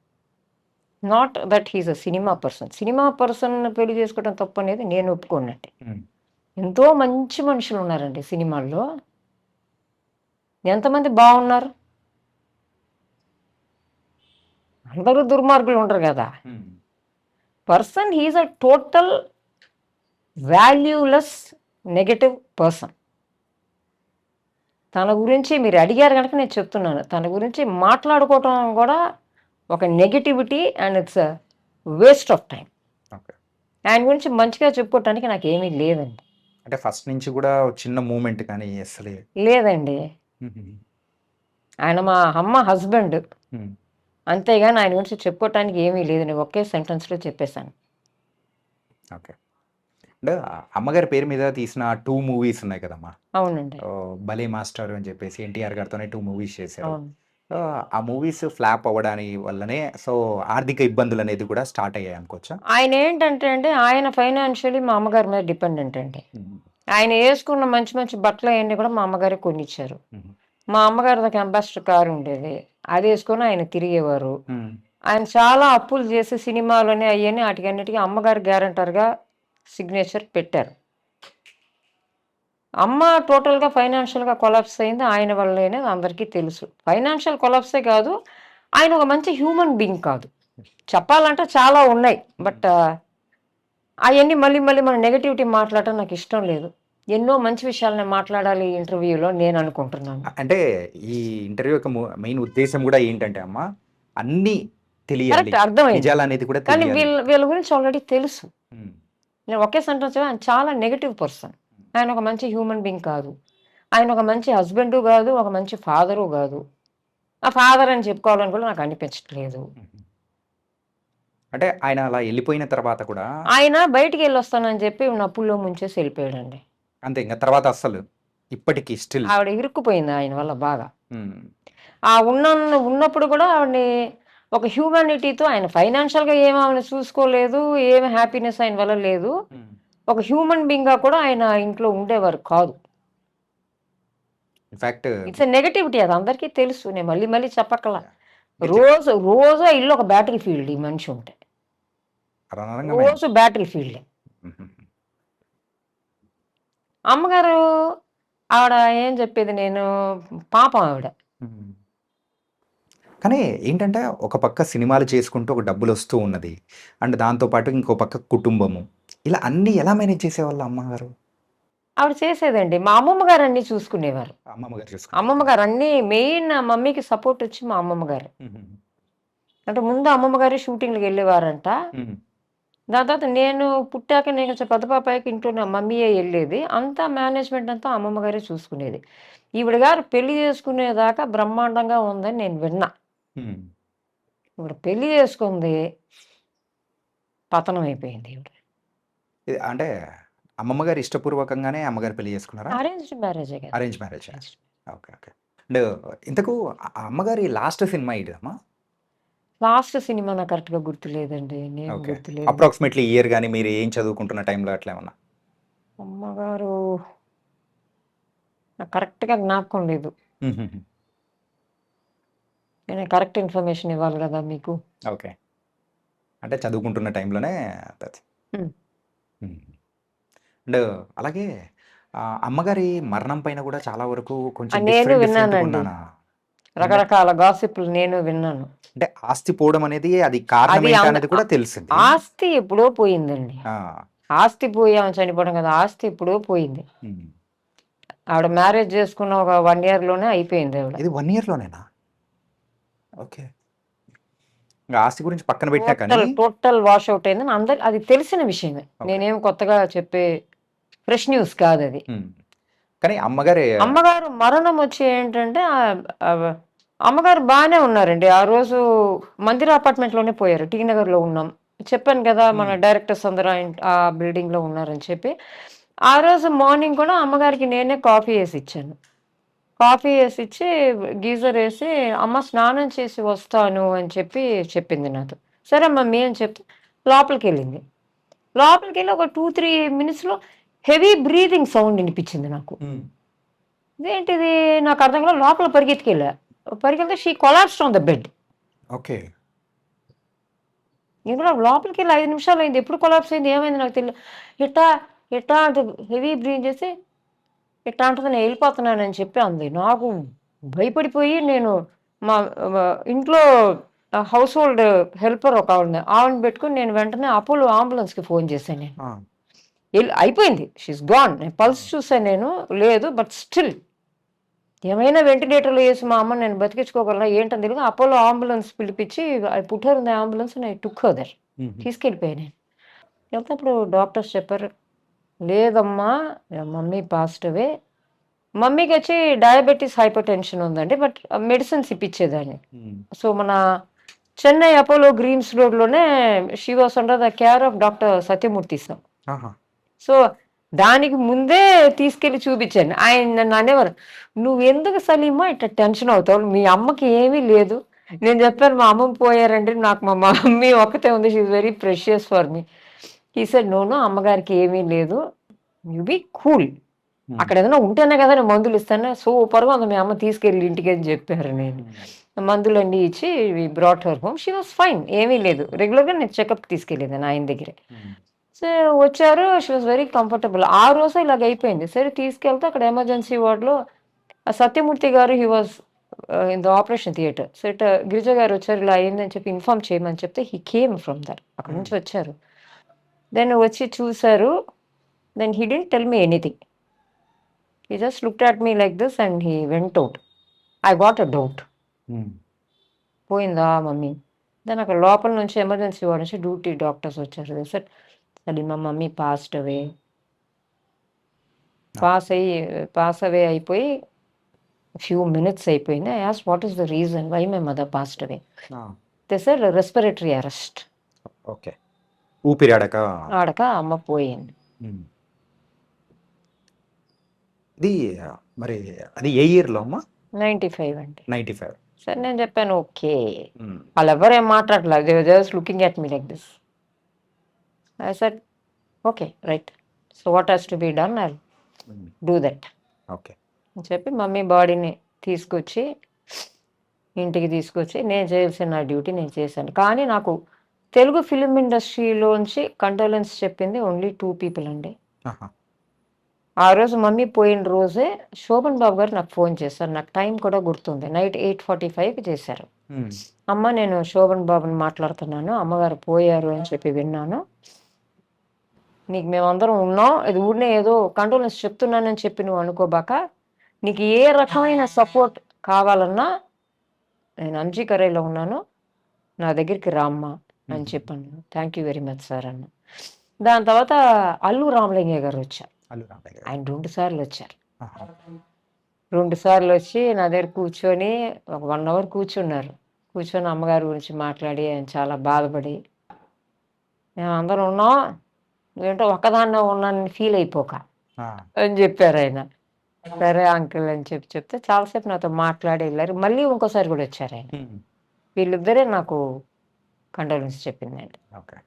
Not that he is a cinema person. Cinema person పెళ్లి చేసుకోవడం తప్పనేది నేను ఒప్పుకోనండి. హ్మ్. ఎంతో మంచి మనుషులున్నారండి సినిమాల్లో. ఎంతమంది బావున్నారు? అందరూ దుర్మార్గులు ఉండరు గదా! హ్మ్. Person he is a total valueless negative person. తన గురించి మీరు అడిగారు గనక నేను చెప్తున్నాను. తన గురించి మాట్లాడుకోవటం గూడా ఒక negativity and it's waste of time. Okay. ఆయన గురించి మంచిగా చెప్పుకోవటానికి నాకేమీ లేదండి. అంటే ఫస్ట్ నుంచి గూడా చిన్న మూవ్‌మెంట్ కానీ అసలే. లేదండి. హుహు. ఆయన మా అమ్మ హస్బెండ్. హ్మ్. అంతేగాని ఆయన గురించి చెప్పుకోవటానికి ఏమీ లేదు. నేను ఒకే సెంటెన్స్‌లో చెప్పేసాను. ఓకే. అంటే అమ్మగారి పేరు మీద తీసిన 2 మూవీస్ ఉన్నాయి కదమ్మా! అవునండి. 'భలే మాస్టర్' అని చెప్పేసి ఎన్టీఆర్ గారితోనే 2 మూవీస్ చేశారు. అవును. సో, ఆ మూవీస్ ఫ్లాప్ అవ్వడాని వల్లనే సో, ఆర్థిక ఇబ్బందులనేది కూడా స్టార్ట్ అయ్యాయి అనుకోవచ్చా? ఆయనేంటంటే అండి, ఆయన ఫైనాన్షియల్లీ మా అమ్మగారి మీద డిపెండెంట్ అండి. హుహు. ఆయన యేసుకున్న మంచి మంచి బట్టలయన్నీ కూడా మా అమ్మగారే కొనిచ్చారు. హుహు. మా అమ్మగారిది ఒక అంబాసిడర్ కారు ఉండేది. అదేసుకొని ఆయన తిరిగేవారు. హ్మ్. ఆయన చాలా అప్పులు చేసి సినిమాలని అయ్యని ఆటికన్నిటికి అమ్మగారు గ్యారంటర్‌గా సిగ్నేచర్ పెట్టారు. అమ్మ టోటల్‌గా ఫైనాన్షియల్‌గా కొలాప్స్ అయింది ఆయన వల్లే అనేది అందరికీ తెలుసు. ఫైనాన్షియల్ కొలాప్సే కాదు, ఆయన ఒక మంచి హ్యూమన్ బీయింగ్ కాదు. చెప్పాలంటే చాలా ఉన్నాయి. బట్ అవన్నీ మళ్ళీ మళ్ళీ మన నెగటివిటీ మాట్లాడటం నాకు ఇష్టం లేదు. ఎన్నో మంచి విషయాలు మాట్లాడాలి ఈ ఇంటర్వ్యూలో నేను అనుకుంటున్నాను. అంటే ఈ ఇంటర్వ్యూ యొక్క మెయిన్ ఉద్దేశం కూడా ఏంటంటే అమ్మ, అన్నీ తెలియాలి, కరెక్ట్, అర్థమైంది. నిజాలనేది కూడా కానీ తెలియాలి. వీళ్ళ గురించి ఆల్రెడీ తెలుసు. ఉమ్, నేను ఒకే సెంటెన్స్ ఆయన చాలా నెగటివ్ పర్సన్. ఆయన ఒక మంచి హ్యూమన్ బీయింగ్ కాదు. ఆయన ఒక మంచి హస్బెండు కాదు, ఒక మంచి ఫాదరు కాదు. ఆ ఫాదర్ అని చెప్పుకోవాలని కూడా నాకు అనిపించట్లేదు. అంటే ఆయన అలా వెళ్ళిపోయిన తర్వాత కూడా ఆయన బయటికి వెళ్ళొస్తానని చెప్పి నప్పుల్లో ముంచేసి వెళ్ళిపోయాడండి. అంతే, ఇంకా తర్వాత అస్సలు ఇప్పటికీ స్టిల్ ఆవిడ ఇరుక్కుపోయింది ఆయన వల్ల బాగా. ఆ ఉన్నప్పుడు కూడా ఆవిడని ఒక హ్యూమానిటీతో, ఆయన ఫైనాన్షియల్గా ఏమి ఆమెను చూసుకోలేదు, ఏమి హ్యాపీనెస్ ఆయన వల్ల లేదు. ఒక హ్యూమన్ బీయింగ్గా కూడా ఆయన ఇంట్లో ఉండేవారు కాదు. ఇన్ఫాక్ట్ ఇట్స్ నెగటివిటీ, అది అందరికీ తెలుసు. నేను మళ్ళీ మళ్ళీ చెప్పక్కల. రోజు రోజు ఆ ఇల్లు ఒక బ్యాటిల్ ఫీల్డ్. ఈ మనిషి ఉంటే రోజు బ్యాటిల్ ఫీల్డ్. అమ్మగారు ఆవిడ ఏం చెప్పేది, నేను పాపం ఆవిడ. కానీ ఏంటంటే ఒక పక్క సినిమాలు చేసుకుంటూ ఒక డబ్బులు వస్తూ ఉన్నది, అండ్ దాంతోపాటు ఇంకో పక్క కుటుంబము, ఇలా అన్నీ ఎలా మేనేజ్ చేసేవాళ్ళు అమ్మగారు? ఆవిడ చేసేదండి. మా అమ్మమ్మ గారు అన్నీ చూసుకునేవారు. అమ్మమ్మ గారు అన్నీ మెయిన్ మమ్మీకి సపోర్ట్ వచ్చి మా అమ్మమ్మ గారు. అంటే ముందు అమ్మమ్మ గారు షూటింగ్లకు వెళ్ళేవారంట. దాని తర్వాత నేను పుట్టాక, నేను పెద్ద పాపాయికి ఇంట్లో నా మమ్మీయే వెళ్ళేది. అంతా మేనేజ్మెంట్ అంతా అమ్మమ్మ గారే చూసుకునేది. ఈవిడ గారు పెళ్లి చేసుకునేదాకా బ్రహ్మాండంగా ఉందని నేను విన్నా. ఇప్పుడు పెళ్లి చేసుకుంది, పతనం అయిపోయింది ఈవిడ. అంటే అమ్మమ్మ గారు ఇష్టపూర్వకంగానే అమ్మగారు పెళ్లి చేసుకున్నారా? అరేంజ్డ్ మ్యారేజే కదా. Arrange marriage. Okay, okay. And ఇంతకు అమ్మగారి లాస్ట్ సినిమా ఇదమ్మా? లాస్ట్ సినిమా నాకు కరెక్ట్గా గుర్తులేదండి. నేను గుర్తులేదు. అప్రాక్సిమేట్లీ ఇయర్ కానీ మీరు ఏం చదువుకుంటున్న టైంలో అట్లా ఏమన్నా? అమ్మగారు నాకు కరెక్ట్గా జ్ఞాపకం లేదు. నేను కరెక్ట్ ఇన్ఫర్మేషన్ ఇవ్వాలి కదా మీకు. ఓకే, అంటే చదువుకుంటున్న టైంలోనే. అండ్ అలాగే అమ్మగారి మరణం పైన కూడా చాలా వరకు కొంచెం నేను విన్నానండి, రకరకాల గాసిప్లు నేను విన్నాను. అంటే ఆస్తి పోవడం అనేది అది కారణం అనేది కూడా తెలిసింది. ఆస్తి ఎప్పుడో పోయిందండి. ఆస్తి పోయి ఆమె చనిపోవడం కదా, ఆస్తి ఎప్పుడో పోయింది. ఆవిడ మ్యారేజ్ చేసుకున్న ఒక 1 year లోనే అయిపోయింది ఆవిడ. ఇది 1 year లోనేనా? ఓకే. ఆస్తి గురించి పక్కన పెట్టా కానీ టోటల్ వాష్ అవుట్ అయిందని అందరికి అది తెలిసిన విషయమే. నేనేం కొత్తగా చెప్పే ఫ్రెష్ న్యూస్ కాదు అది. కానీ అమ్మగారు మరణం వచ్చి ఏంటంటే అమ్మగారు బాగానే ఉన్నారండి. ఆ రోజు మందిర అపార్ట్మెంట్లోనే పోయారు. టీ నగర్లో ఉన్నాం చెప్పాను కదా, మన డైరెక్టర్స్ అందరూ ఆ బిల్డింగ్లో ఉన్నారని చెప్పి. ఆ రోజు మార్నింగ్ కూడా అమ్మగారికి నేనే కాఫీ వేసి ఇచ్చాను. కాఫీ వేసి ఇచ్చి గీజర్ వేసి, అమ్మ స్నానం చేసి వస్తాను అని చెప్పింది నాతో. సరే మమ్మీ అని చెప్తే లోపలికి వెళ్ళింది. లోపలికి వెళ్ళి ఒక 2-3 minutesలో హెవీ బ్రీతింగ్ సౌండ్ వినిపించింది నాకు. ఇదేంటిది నాకు అర్థం కాదు. లోపల పరిగెత్తికెళ్తే she collapsed on the bed. Okay. నేను కూడా లోపలికి వెళ్ళి 5 నిమిషాలు అయింది. ఎప్పుడు కొలాప్స్ అయింది, ఏమైంది నాకు తెలియదు. ఇట్టా అంటే హెవీ బ్రీత్ చేసి ఇట్లా అంటుంది, నేను వెళ్ళిపోతున్నానని చెప్పి అంది. నాకు భయపడిపోయి నేను మా ఇంట్లో హౌస్ హోల్డ్ హెల్పర్ ఒక ఆవిడని పెట్టుకుని నేను వెంటనే అపోలో అంబులెన్స్కి ఫోన్ చేశాను. నేను అయిపోయింది, షీస్ గాన్. నేను పల్స్ చూసాను, నేను లేదు. బట్ స్టిల్ ఏమైనా వెంటిలేటర్లో వేసి మా అమ్మ నేను బతికించుకోగలనా ఏంటని తెలియదు. అపోలో అంబులెన్స్ పిలిపించి I put her in the ambulance and I took her there. తీసుకెళ్ళిపోయాను నేను. వెళ్తే డాక్టర్స్ చెప్పారు, లేదమ్మా మమ్మీ పాస్డ్ అవే. మమ్మీకి వచ్చి డయాబెటీస్, హైపర్ టెన్షన్ ఉందండి, బట్ మెడిసిన్స్ ఇప్పించేదాన్ని. సో మన చెన్నై అపోలో గ్రీన్స్ రోడ్లోనే she was under the care of doctor Sathyamurthy sir. So దానికి ముందే తీసుకెళ్ళి చూపించాను. ఆయన నన్ను అనేవారు, నువ్వు ఎందుకు సలీమా ఇట్లా టెన్షన్ అవుతావు, మీ అమ్మకి ఏమీ లేదు. నేను చెప్పాను, మా అమ్మమ్మ పోయారండి, నాకు మా మమ్మీ ఒక్కతే ఉంది, she is very precious for me. ఈ సార్ నోను, అమ్మగారికి ఏమీ లేదు, యు బీ కూల్. అక్కడ ఏదైనా ఉంటేనే కదా నేను మందులు ఇస్తాను. సూపర్గా ఉంది మీ అమ్మ, తీసుకెళ్ళి ఇంటికి అని చెప్పారు. నేను మందులన్నీ ఇచ్చి we brought her home. She was fine, ఏమీ లేదు. రెగ్యులర్గా నేను చెకప్ తీసుకెళ్ళేదాన్ని ఆయన దగ్గరే. సో వచ్చారు, షీ వాస్ వెరీ కంఫర్టబుల్. ఆ రోజు ఇలాగ అయిపోయింది. సరే తీసుకెళ్తే అక్కడ ఎమర్జెన్సీ వార్డులో సత్యమూర్తి గారు, he was in the operation theatre. So it Girija గారు వచ్చారు, ఇలా అయిందని చెప్పి ఇన్ఫార్మ్ చేయమని చెప్తే హీ కేమ్ ఫ్రమ్ దట్, అక్కడ నుంచి వచ్చారు. దెన్ వచ్చి చూసారు. Then he didn't tell me anything. He just looked at me like this and he went out. I got a doubt, పోయిందా మమ్మీ? దెన్ అక్కడ లోపల నుంచి ఎమర్జెన్సీ వార్డ్ నుంచి డ్యూటీ డాక్టర్స్ వచ్చారు. సార్ అది మా mummy passed away, pass away అయిపోయి few minutes అయిపోయింది. I asked what is the reason why my mother passed away. They said respiratory arrest. Okay, ఊపిరి ఆడక అమ్మ పోయింది. ఇది మరి అది ఏ ఇయర్లో అమ్మా? 95 అండి. 95. సరే నేను చెప్పాను ఓకే. వాళ్ళు ఎవరు ఏం మాట్లాడలేదు, they were just looking at me like this. I said okay right, so what has to be done, I do that okay అని చెప్పి మమ్మీ బాడీని తీసుకొచ్చి ఇంటికి తీసుకొచ్చి నేను చేయాల్సిన నా డ్యూటీ నేను చేశాను. కానీ నాకు తెలుగు ఫిలిం ఇండస్ట్రీలోంచి కండోలెన్స్ చెప్పింది ఓన్లీ 2 పీపుల్ అండి. ఆ రోజు మమ్మీ పోయిన రోజే శోభన్ బాబు గారు నాకు ఫోన్ చేశారు. నాకు టైం కూడా గుర్తుంది, నైట్ 8:45కి చేశారు. అమ్మ నేను శోభన్ బాబుని మాట్లాడుతున్నాను, అమ్మగారు పోయారు అని చెప్పి విన్నాను, నీకు మేమందరం ఉన్నాం, ఇది ఊరినే ఏదో కండోలెన్స్ చెప్తున్నానని చెప్పి నువ్వు అనుకోబాక, నీకు ఏ రకమైన సపోర్ట్ కావాలన్నా నేను అంజీకరేలో ఉన్నాను, నా దగ్గరికి రామ్మా అని చెప్పాను. Thank you very much sir అన్న. దాని తర్వాత అల్లు రామలింగయ్య గారు వచ్చారు. ఆయన 2 సార్లు వచ్చారు. 2 సార్లు వచ్చి నా దగ్గర కూర్చొని ఒక 1 అవర్ కూర్చున్నారు. కూర్చొని అమ్మగారి గురించి మాట్లాడి ఆయన చాలా బాధపడి, మేము అందరం ఉన్నాం, ఏంటో ఒక్కదాన్నే ఉన్నానని ఫీల్ అయిపోక అని చెప్పారు ఆయన. సరే అంకుల్ అని చెప్తే చాలాసేపు నాతో మాట్లాడి వెళ్ళారు. మళ్ళీ ఇంకోసారి కూడా వచ్చారు ఆయన. వీళ్ళిద్దరే నాకు కండోలెన్స్ చెప్పిందండి. ఓకే,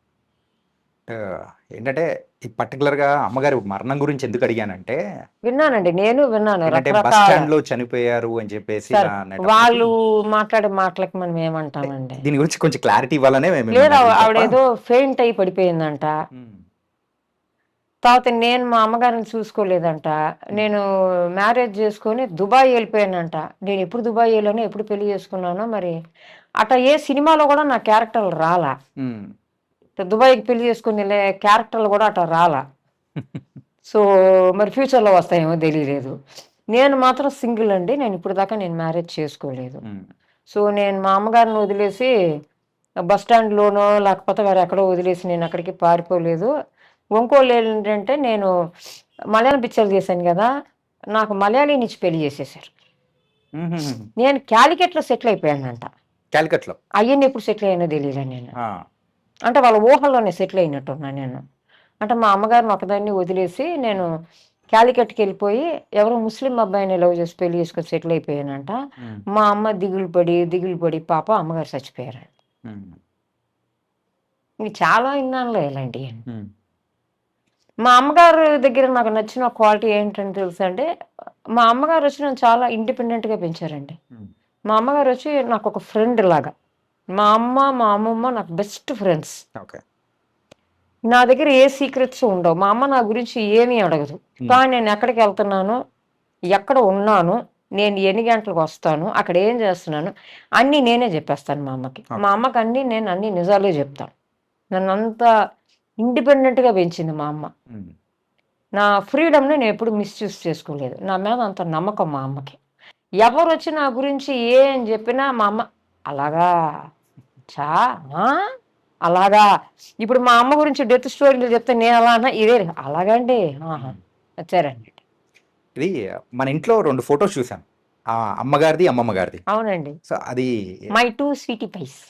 ఏంటంటే ఈ పర్టికులర్గా అమ్మగారి మరణం గురించి ఎందుకు అడిగానంటే, విన్నానండి, నేను విన్నాను బస్ రకరకాల. స్టాండ్ లో చనిపోయారు అని చెప్పేసి సరే, ఇలా అనేటప్పుడు వాళ్ళు మాట్లాడే మాటలకి మనం ఏమంటామండి? దీని గురించి కొంచెం క్లారిటీ ఇవ్వాలనే మేము లేదా అడిగాం ఆవిడ తప్ప. ఏదో ఫెయింట్ అయి పడిపోయిందంట. తర్వాత నేను మా అమ్మగారిని చూసుకోలేదంట. నేను మ్యారేజ్ చేసుకొని దుబాయ్ వెళ్ళిపోయానంట. నేను ఎప్పుడు దుబాయ్ వెళ్ళానో, ఎప్పుడు పెళ్లి చేసుకున్నానో మరి అట్లా ఏ సినిమాలో కూడా నా క్యారెక్టర్లు రాలా. దుబాయ్కి పెళ్లి చేసుకుని వెళ్ళే క్యారెక్టర్లు కూడా అట్లా రాలా. సో మరి ఫ్యూచర్లో వస్తాయేమో తెలియలేదు. నేను మాత్రం సింగిల్ అండి, నేను ఇప్పుడు దాకా నేను మ్యారేజ్ చేసుకోలేదు. సో నేను మా అమ్మగారిని వదిలేసి బస్ స్టాండ్లోనో లేకపోతే వేరే ఎక్కడో వదిలేసి నేను అక్కడికి పారిపోలేదు. ఇంకోళ్ళు ఏంటంటే, నేను మలయాళం పిక్చర్లు చేశాను కదా, నాకు మలయాళీ నుంచి పెళ్లి చేసేసారు. నేను క్యాలికట్లో సెటిల్ అయిపోయానంట. క్యాలికట్లో అయ్యని ఎప్పుడు సెటిల్ అయ్యానో తెలియదు నేను. అంటే వాళ్ళ ఊహల్లోనే సెటిల్ అయినట్టున్నా నేను. అంటే మా అమ్మగారిని ఒకదాన్ని వదిలేసి నేను క్యాలికట్కి వెళ్ళిపోయి ఎవరో ముస్లిం అబ్బాయిని లవ్ చేసి పెళ్లి చేసుకొని సెటిల్ అయిపోయానంట. మా అమ్మ దిగులు పడి పాప అమ్మగారు చచ్చిపోయారు. ఇవి చాలా విన్నానులో ఇలాంటివి. మా అమ్మగారు దగ్గర నాకు నచ్చిన క్వాలిటీ ఏంటని తెలుసా అంటే, మా అమ్మగారు వచ్చి నన్ను చాలా ఇండిపెండెంట్గా పెంచారండి. మా అమ్మగారు వచ్చి నాకు ఒక ఫ్రెండ్ లాగా. మా అమ్మమ్మ నాకు బెస్ట్ ఫ్రెండ్స్. నా దగ్గర ఏ సీక్రెట్స్ ఉండవు. మా అమ్మ నా గురించి ఏమీ అడగదు. కానీ నేను ఎక్కడికి వెళ్తున్నాను, ఎక్కడ ఉన్నాను, నేను ఎన్ని గంటలకు వస్తాను, అక్కడ ఏం చేస్తున్నాను అన్నీ నేనే చెప్పేస్తాను మా అమ్మకి. మా అమ్మకి నేను అన్ని నిజాలే చెప్తాను. నన్ను అంత ఇండిపెండెంట్గా పెంచింది మా అమ్మ. నా ఫ్రీడమ్ని నేను ఎప్పుడు మిస్యూజ్ చేసుకోలేదు. నా మీద అంత నమ్మకం మా అమ్మకి. ఎవరు వచ్చి నా గురించి ఏం చెప్పినా మా అమ్మ అలాగా అలాగా. ఇప్పుడు మా అమ్మ గురించి డెత్ స్టోరీలు చెప్తే నేను అలా అన్నా, ఇదే అలాగండి వచ్చారండి. ఇది మన ఇంట్లో 2 ఫొటోస్ చూసాను, అమ్మగారిది అమ్మమ్మ గారిది. అవునండి. సో అది మై 2 స్వీటీ పైస్.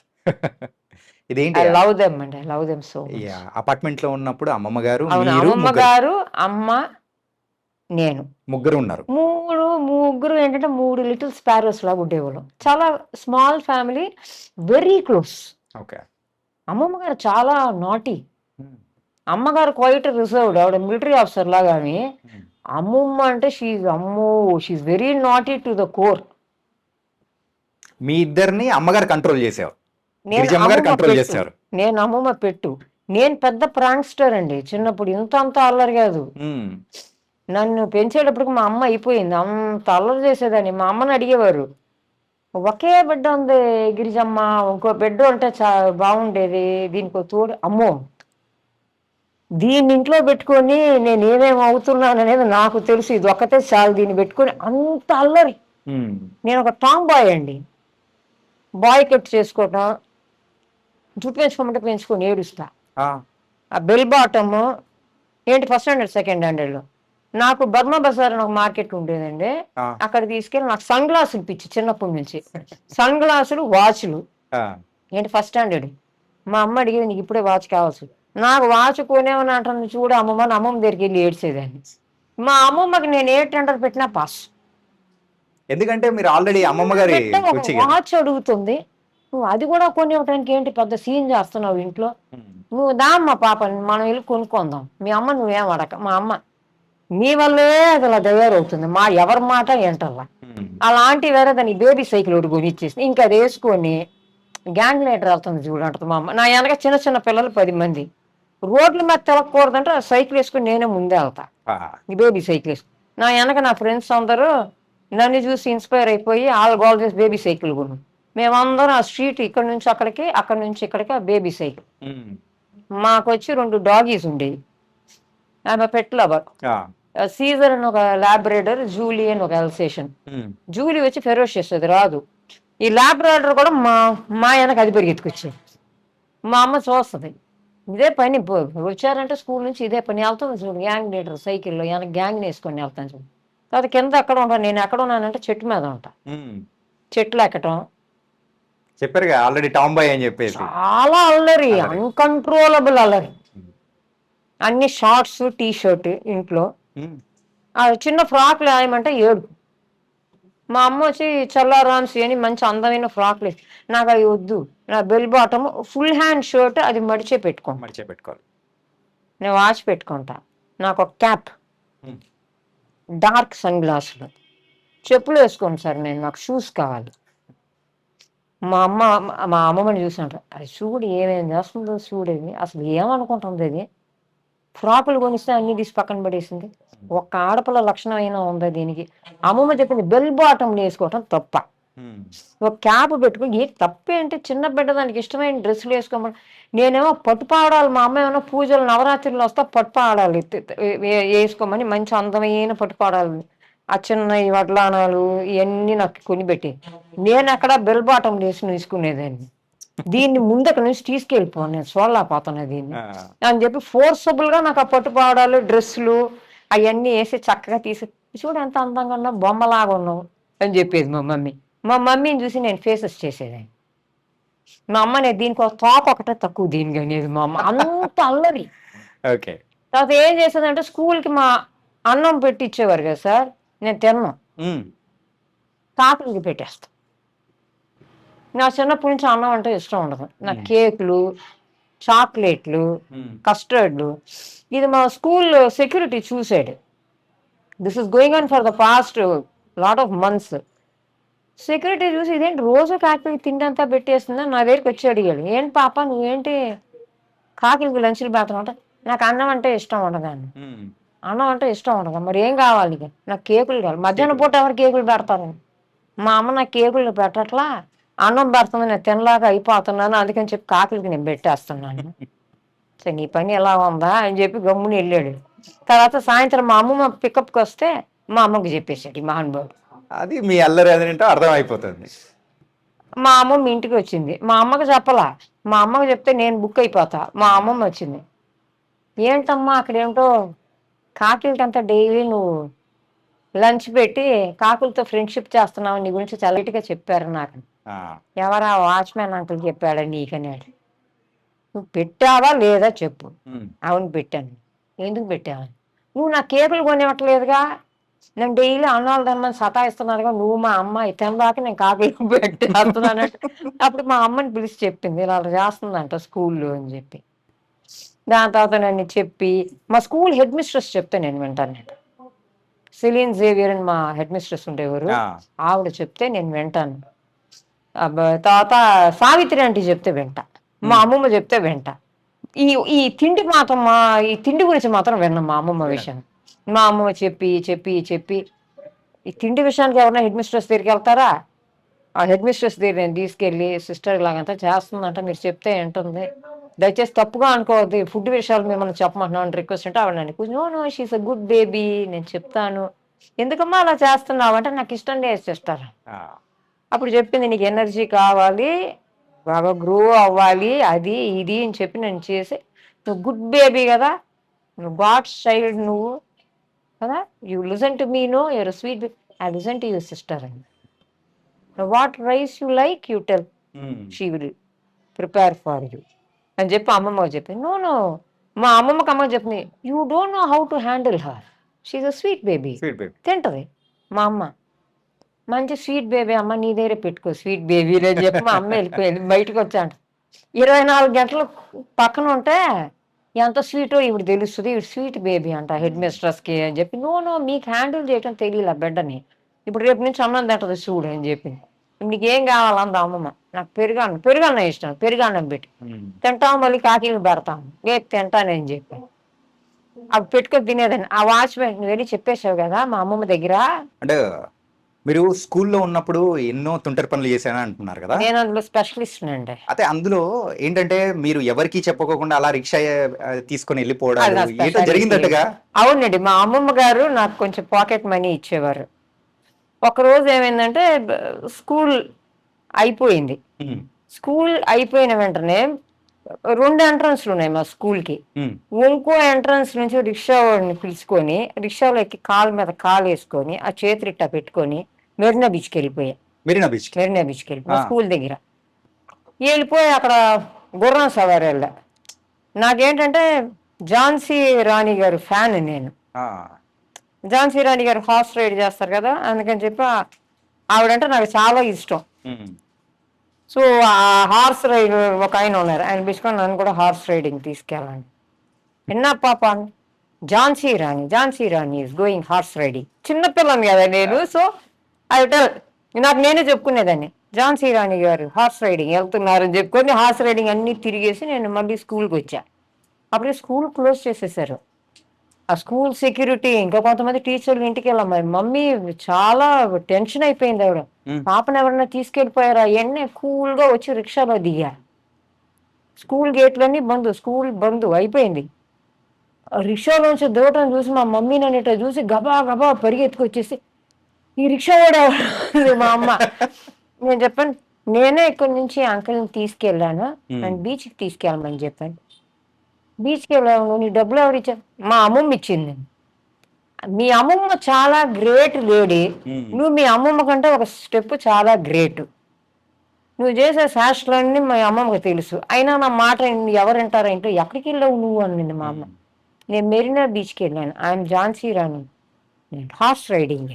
ఇదేంటి, ఐ లవ్ దెమ్ అండి, I love them so much. Apartment లో ఉన్నప్పుడు అమ్మమ్మ గారు, అమ్మమ్మ గారు, అమ్మ, నేను ముగ్గురు ఉన్నారు. ముగ్గురు ఏంటంటే 3 లిటిల్ స్పారోస్ లాగా ఉండేవాళ్ళం. చాలా small family, very close. Okay. అమ్మమ్మ గారు చాలా నాటీ, అమ్మగారు క్వైట్ రిజర్వ్డ్, ఆవిడ మిలిటరీ ఆఫీసర్ లాగాని. అమ్మమ్మ అంటే she very naughty to the core. మీ ఇద్దరిని అమ్మగారు కంట్రోల్ చేసేవారు, నేను అమ్మమ్మ పెట్టు. నేను పెద్ద ప్రాంక్స్టర్ అండి చిన్నప్పుడు, ఇంత అల్లరి కాదు. నన్ను పెంచేటప్పటికి మా అమ్మ అయిపోయింది, అంత అల్లరి చేసేదాన్ని. మా అమ్మని అడిగేవారు, ఒకే బిడ్డ ఉంది గిరిజమ్మ, ఇంకో బిడ్డ ఉంటే బాగుండేది. దీనికి ఒక తోడు, అమ్మో దీన్ని ఇంట్లో పెట్టుకొని నేను ఏమేమి అవుతున్నాను అనేది నాకు తెలుసు. ఇది ఒక్కతే చాలు, దీన్ని పెట్టుకొని అంత అల్లరి. నేను ఒక టామ్ బాయ్ అండి. బాయ్ కట్ చేసుకోవటం, జుట్టు పెంచుకోమంటే పెంచుకొని ఏడుస్తా. ఆ బెల్ బాటమ్ ఏంటి, ఫస్ట్ స్టాండర్డ్ సెకండ్ స్టాండర్డ్లో నాకు బర్మా బజార్ అని ఒక మార్కెట్ ఉండేదండి. అక్కడ తీసుకెళ్ళి నాకు సన్ గ్లాసులు పిచ్చి చిన్నప్పటి నుంచి. సన్ గ్లాసులు, వాచ్లు. ఏంటి ఫస్ట్ స్టాండర్డ్, మా అమ్మ అడిగేది నీకు ఇప్పుడే వాచ్ కావచ్చు. నాకు వాచ్ కొనేమని అంటాను చూడు అమ్మమ్మ, అమ్మమ్మ దగ్గరికి వెళ్ళి ఏడ్చేదాన్ని. మా అమ్మమ్మకి నేను ఏ టెండర్ పెట్టినా పాస్. ఎందుకంటే మీరు ఆల్రెడీ అమ్మమ్మ గారి వాచ్ అడుగుతుంది, నువ్వు అది కూడా కొనివ్వటానికి ఏంటి పెద్ద సీన్ చేస్తున్నావు ఇంట్లో, నువ్వు దామ్మ పాప మనం వెళ్ళి కొనుక్కుందాం, మీ అమ్మ నువ్వేం అడక. మా అమ్మ మీ వల్లే అది అలా తయారవుతుంది, మా ఎవరి మాట ఏంటల్లా. అలాంటి వేరే దాన్ని బేబీ సైకిల్ ఒకటి కొనిచ్చేసి ఇంకా అది వేసుకొని గ్యాంగ్ లీడర్ వెళ్తుంది చూడంటుంది మా అమ్మ. నా వెనక చిన్న చిన్న పిల్లలు 10 మంది. రోడ్ల మీద తిరగకూడదంటే సైకిల్ వేసుకుని నేనే ముందే వెళ్తా, ఈ బేబీ సైకిల్ వేసుకుని. నా వెనక నా ఫ్రెండ్స్ అందరూ నన్ను చూసి ఇన్స్పైర్ అయిపోయి వాళ్ళు గోల్ చేసి బేబీ సైకిల్ కొను. మేమందరం ఆ స్ట్రీట్ ఇక్కడ నుంచి అక్కడికి, అక్కడ నుంచి ఇక్కడికి ఆ బేబీ సైకిల్. మాకు వచ్చి 2 డాగీస్ ఉండేవి, ఆమె పెట్ లవర్. సీజర్ అని ఒక ల్యాబ్రేడర్, జూలీ అని ఒక ఎల్సేషన్. జూలీ వచ్చి ఫెరోషియస్, అది రాదు. ఈ ల్యాబ్రేడర్ కూడా మా వెనక అది పరిగెత్తుకొచ్చేది. మా అమ్మ చూస్తుంది, ఇదే పని వచ్చారంటే స్కూల్ నుంచి ఇదే పని వెళ్తుంది చూడు, గ్యాంగ్ లీడర్ సైకిల్లో వెనక గ్యాంగ్ వేసుకొని వెళ్తాను చూడు. తర్వాత కింద ఎక్కడ ఉంటాను, నేను ఎక్కడ ఉన్నానంటే చెట్టు మీద ఉంటా, చెట్లు ఎక్కటం. చెప్పారు ఆల్రెడీ టామ్ బాయ్ అని చెప్పేసి. చాలా అల్లరి, అన్కంట్రోలబుల్ అల్లరి. అన్ని షార్ట్స్, టీ షర్ట్ ఇంట్లో. చిన్న ఫ్రాక్లు వేయమంటే ఏడుపు. మా అమ్మ వచ్చి చల్లారామ్స్ అని మంచి అందమైన ఫ్రాక్లు వేసి, నాకు అవి వద్దు, నా bell bottom full hand shirt అది మడిచే పెట్టుకోవాలి. నేను వాచ్ పెట్టుకుంటా, నాకు ఒక క్యాప్, డార్క్ సన్ గ్లాసులు, చెప్పులు వేసుకోండి సార్ నేను, నాకు షూస్ కావాలి. మా అమ్మమ్మని చూసినట్టు, అది చూడు ఏమేమి చేస్తుందో చూడేది, అసలు ఏమనుకుంటుంది అది. ఫ్రాకులు కొనిస్తే అన్ని తీసి పక్కన పడేసింది. ఒక్క ఆడపిల్ల లక్షణం అయినా ఉందా దీనికి. అమ్మమ్మ చెప్పింది బెల్ బాటమ్ వేసుకోవటం తప్ప, ఒక క్యాప్ పెట్టుకుని ఏ తప్పేంటి, చిన్న బిడ్డ దానికి ఇష్టమైన డ్రెస్సులు వేసుకోమని. నేనేమో పట్టుపాడాలి, మా అమ్మ ఏమో పూజలు నవరాత్రులు వస్తా పట్టుపాడాలి వేసుకోమని, మంచి అందమైన పట్టుపాడాలి. ఆ చిన్న ఈ వడ్లానాలు ఇవన్నీ నాకు కొనిపెట్టి, నేను అక్కడ బెల్ బాటం వేసుకునేదాన్ని. దీన్ని ముందక నుంచి తీసుకెళ్ళిపోను, నేను చూడలేకపోతున్నా దీన్ని అని చెప్పి ఫోర్సబుల్ గా నాకు ఆ పట్టుపాడాలు, డ్రెస్సులు అవన్నీ వేసి చక్కగా తీసి, చూడు ఎంత అందంగా ఉన్నావు, బొమ్మలాగా ఉన్నావు అని చెప్పేది మా మమ్మీ. మా మమ్మీని చూసి నేను ఫేసెస్ చేసేదాన్ని. మా అమ్మ నేను దీనికి ఒక తోక ఒకటే తక్కువ దీనికి అనేది మా అమ్మ, అంత అల్లరి. తర్వాత ఏం చేసేదంటే స్కూల్కి మా అన్నం పెట్టి ఇచ్చేవారు కదా సార్, నేను తిన్నాను, కాకులకి పెట్టేస్తా. నా చిన్నప్పటి నుంచి అన్నం అంటే ఇష్టం ఉండదు నాకు. కేకులు, చాక్లెట్లు, కస్టర్డ్లు. ఇది మా స్కూల్ సెక్యూరిటీ చూసాడు, this is going on for the past lot of months. Security చూసి ఇదేంటి రోజు కాకిలకి తిండి అంతా పెట్టేస్తుందని నా దగ్గరికి వచ్చి అడిగాడు, ఏంటి పాప నువ్వేంటి కాకిలకి లంచ్లు పెడతావు అంటే, నాకు అన్నం అంటే ఇష్టం ఉండదండి. అన్నం అంటే ఇష్టం ఉండదు, మరి ఏం కావాలి, నాకు కేకులు కావాలి. మధ్యాహ్నం పూట ఎవరు కేకులు పెడతారు, మా అమ్మ నాకు కేకులు పెట్టట్లా, అన్నం పెడుతుంది, నేను తినలాగా అయిపోతున్నాను, అందుకని చెప్పి కాకులకి నేను పెట్టేస్తున్నాను. సరే నీ పని ఎలా ఉందా అని చెప్పి గమ్ముని వెళ్ళాడు. తర్వాత సాయంత్రం మా అమ్మమ్మ పికప్కి వస్తే మా అమ్మకి చెప్పేశాడు ఈ మహానుభావుడు. అది మీ అల్లరి అదేంటో అర్థం అయిపోతుంది. మా అమ్మమ్మ ఇంటికి వచ్చింది, మా అమ్మకి చెప్పలా, మా అమ్మకి చెప్తే నేను బుక్ అయిపోతా. మా అమ్మమ్మ వచ్చింది, ఏంటమ్మా అక్కడేమిటో కాకులకంతా డైలీ నువ్వు లంచ్ పెట్టి కాకులతో ఫ్రెండ్షిప్ చేస్తున్నావు, నీ గురించి చల్లటిగా చెప్పారు నాకు. ఎవరా వాచ్మెన్ అంకుల్ చెప్పాడా నీకన్నాడు. నువ్వు పెట్టావా లేదా చెప్పు. అవును పెట్టాను. ఎందుకు పెట్టావని, నువ్వు నా కేకులు కొనివ్వట్లేదుగా, నేను డైలీ అన్నాలు తినమని సతాయిస్తున్నారుగా, నువ్వు మా అమ్మాయి తినదాకా నేను కాకులు పెట్టేస్తున్నాను. అప్పుడు మా అమ్మని పిలిచి చెప్పింది ఇలా చేస్తుందంట స్కూల్లో అని చెప్పి. దాని తర్వాత నన్ను చెప్పి మా స్కూల్ హెడ్ మిస్ట్రెస్ చెప్తే నేను వింటాను. సెలీన్ జేవియర్ అని మా హెడ్ మిస్ట్రెస్ ఉండేవారు, ఆవిడ చెప్తే నేను వింటాను. తర్వాత సావిత్రి ఆంటీ చెప్తే వింటా, మా అమ్మమ్మ చెప్తే వింటా. ఈ తిండి మాత్రం ఈ తిండి గురించి మాత్రం విన్నాం మా అమ్మమ్మ విషయం. మా అమ్మమ్మ చెప్పి చెప్పి చెప్పి ఈ తిండి విషయానికి ఎవరైనా హెడ్ మిస్ట్రెస్ దగ్గరికి వెళ్తారా, ఆ హెడ్ మిస్ట్రెస్ దగ్గర నేను తీసుకెళ్ళి సిస్టర్ ఇలాగంతా చేస్తుందంట, మీరు చెప్తే ఏంటుంది, దయచేసి తప్పుగా అనుకోవద్దు, ఫుడ్ విషయాలు మిమ్మల్ని చెప్పమంటున్నాను రిక్వెస్ట్ అంటే ఆవిడ నన్ను no no she's a good baby, నేను చెప్తాను, ఎందుకమ్మా అలా చేస్తున్నావు అంటే నాకు ఇష్టం లేదు సిస్టర్. ఆ, అప్పుడు చెప్పింది, నీకు ఎనర్జీ కావాలి, బాగా గ్రో అవ్వాలి, అది ఇది అని చెప్పి నేను చేసి, నువ్వు గుడ్ బేబీ కదా, నువ్వు గాడ్స్ చైల్డ్ నువ్వు కదా, you listen to me, no your sweet, I listen to your sister అండి, what rice you like you tell, um, she will prepare for you అని చెప్పి అమ్మమ్మ చెప్పింది. నో నో, మా అమ్మమ్మకి అమ్మ చెప్పింది, you don't know how to handle her, she's a sweet baby, sweet baby. తింటది. మా అమ్మ మంచి స్వీట్ బేబీ అమ్మ, నీ దగ్గర పెట్టుకో స్వీట్ బేబీ అని చెప్పి మా అమ్మ వెళ్ళిపోయింది. బయటకు వచ్చాంట 24 గంటలు పక్కన ఉంటే ఎంత స్వీటో ఇప్పుడు తెలుస్తుంది, ఇవి స్వీట్ బేబీ అంట హెడ్ మిస్ట్రెస్కి అని చెప్పి. నో నో, మీకు హ్యాండిల్ చేయటం తెలియలే బిడ్డని, ఇప్పుడు రేపు నుంచి అన్నం తింటది చూడు అని చెప్పింది. నీకు ఏం కావాలంద అమ్మమ్మ, నాకు పెరుగన్నం ఇష్టం, పెరుగన్నం పెట్టి ఉమ్. తింటాం, మళ్ళీ కాకీలు పెడతాం, లేదు తింటానని చెప్పి అవి పెట్టుకొని తినేదాన్ని. ఆ వాచ్మెన్ నువ్వు వెళ్ళి చెప్పేసావు కదా మా అమ్మమ్మ దగ్గర, అంటే మీరు స్కూల్లో ఉన్నప్పుడు ఎన్నో తుంటరి పనులు చేశానని అంటున్నారు కదా. నేను అందులో స్పెషలిస్ట్ అండి. అయితే అందులో ఏంటంటే మీరు ఎవరికి చెప్పుకోకుండా అలా రిక్షా తీసుకొని అది వెళ్ళిపోవడాలు నా ఏదో స్పెషాలిటీ. జరిగిందట్టుగా. అవునండి, మా అమ్మమ్మ గారు నాకు కొంచెం పాకెట్ మనీ ఇచ్చేవారు. ఒకరోజు ఏమైందంటే స్కూల్ అయిపోయింది. ఉమ్, స్కూల్ అయిపోయిన వెంటనే 2 ఎంట్రన్స్లు ఉన్నాయి మా స్కూల్కి. ఉమ్, ఇంకో ఎంట్రన్స్ నుంచి రిక్షా వాడిని పిలుచుకొని రిక్షాలో ఎక్కి కాలు మీద కాలు వేసుకొని ఆ చేతిరిట్టా పెట్టుకొని మెరీనా బీచ్కి వెళ్ళిపోయా. మెరీనా బీచ్. మెరీనా బీచ్కి వెళ్ళిపోయి ఆ. స్కూల్ దగ్గర వెళ్ళిపోయి అక్కడ గుర్రం సవారి వెళ్ళా. నాకేంటంటే ఝాన్సీ రాణి గారు ఫ్యాన్ నేను. ఝాన్సీ రాణి గారు హార్స్ రైడ్ చేస్తారు కదా, అందుకని చెప్పి ఆవిడంటే నాకు చాలా ఇష్టం. సో ఆ హార్స్ రైడ్ ఒక ఆయన ఉన్నారు, ఆయన పిలుచుకొని నన్ను కూడా హార్స్ రైడింగ్ తీసుకెళ్ళండి. విన్నా పాప, ఝాన్సీ రాణి ఈస్ గోయింగ్ హార్స్ రైడింగ్. చిన్నపిల్లని కదా నేను, సో ఐ టెల్, నాకు నేనే చెప్పుకునేదాన్ని, ఝాన్సీ రాణి గారు హార్స్ రైడింగ్ వెళ్తున్నారని చెప్పుకొని హార్స్ రైడింగ్ అన్నీ తిరిగేసి నేను మళ్ళీ స్కూల్కి వచ్చా. అప్పుడే స్కూల్ క్లోజ్ చేసేసారు. ఆ స్కూల్ సెక్యూరిటీ ఇంకా కొంతమంది టీచర్లు ఇంటికి వెళ్ళాం. మరి మమ్మీ చాలా టెన్షన్ అయిపోయింది. ఆవిడ పాపను ఎవరన్నా తీసుకెళ్ళిపోయారా, ఎన్నే కూల్గా వచ్చి రిక్షాలో దిగా. స్కూల్ గేట్లన్నీ బంద్, స్కూల్ బంద్ అయిపోయింది. రిక్షాలోంచి దిగటం చూసి మా మమ్మీ నన్ను ఇట్లా చూసి గబా గబా పరిగెత్తుకొచ్చేసి, ఈ రిక్షా కూడా మా అమ్మ. నేను చెప్పాను, నేనే ఇక్కడి నుంచి అంకుల్ని తీసుకెళ్ళాను అండ్ బీచ్కి తీసుకెళ్ళమని చెప్పాను. బీచ్కి వెళ్ళాము, నీ డబ్బులు ఎవరు ఇచ్చారు, మా అమ్మమ్మ ఇచ్చింది. మీ అమ్మమ్మ చాలా గ్రేట్ లేడీ, నువ్వు మీ అమ్మమ్మ కంటే ఒక స్టెప్ చాలా గ్రేట్, నువ్వు చేసే శాస్త్రాలన్నీ మా అమ్మమ్మకి తెలుసు, అయినా నా మాట ఎవరు వింటారా ఇంట్లో, ఎక్కడికి వెళ్ళావు నువ్వు అనింది మా అమ్మ. నేను మెరీనా బీచ్కి వెళ్ళాను, ఆయన ఝాన్సీ రాణి, నేను హార్స్ రైడింగ్.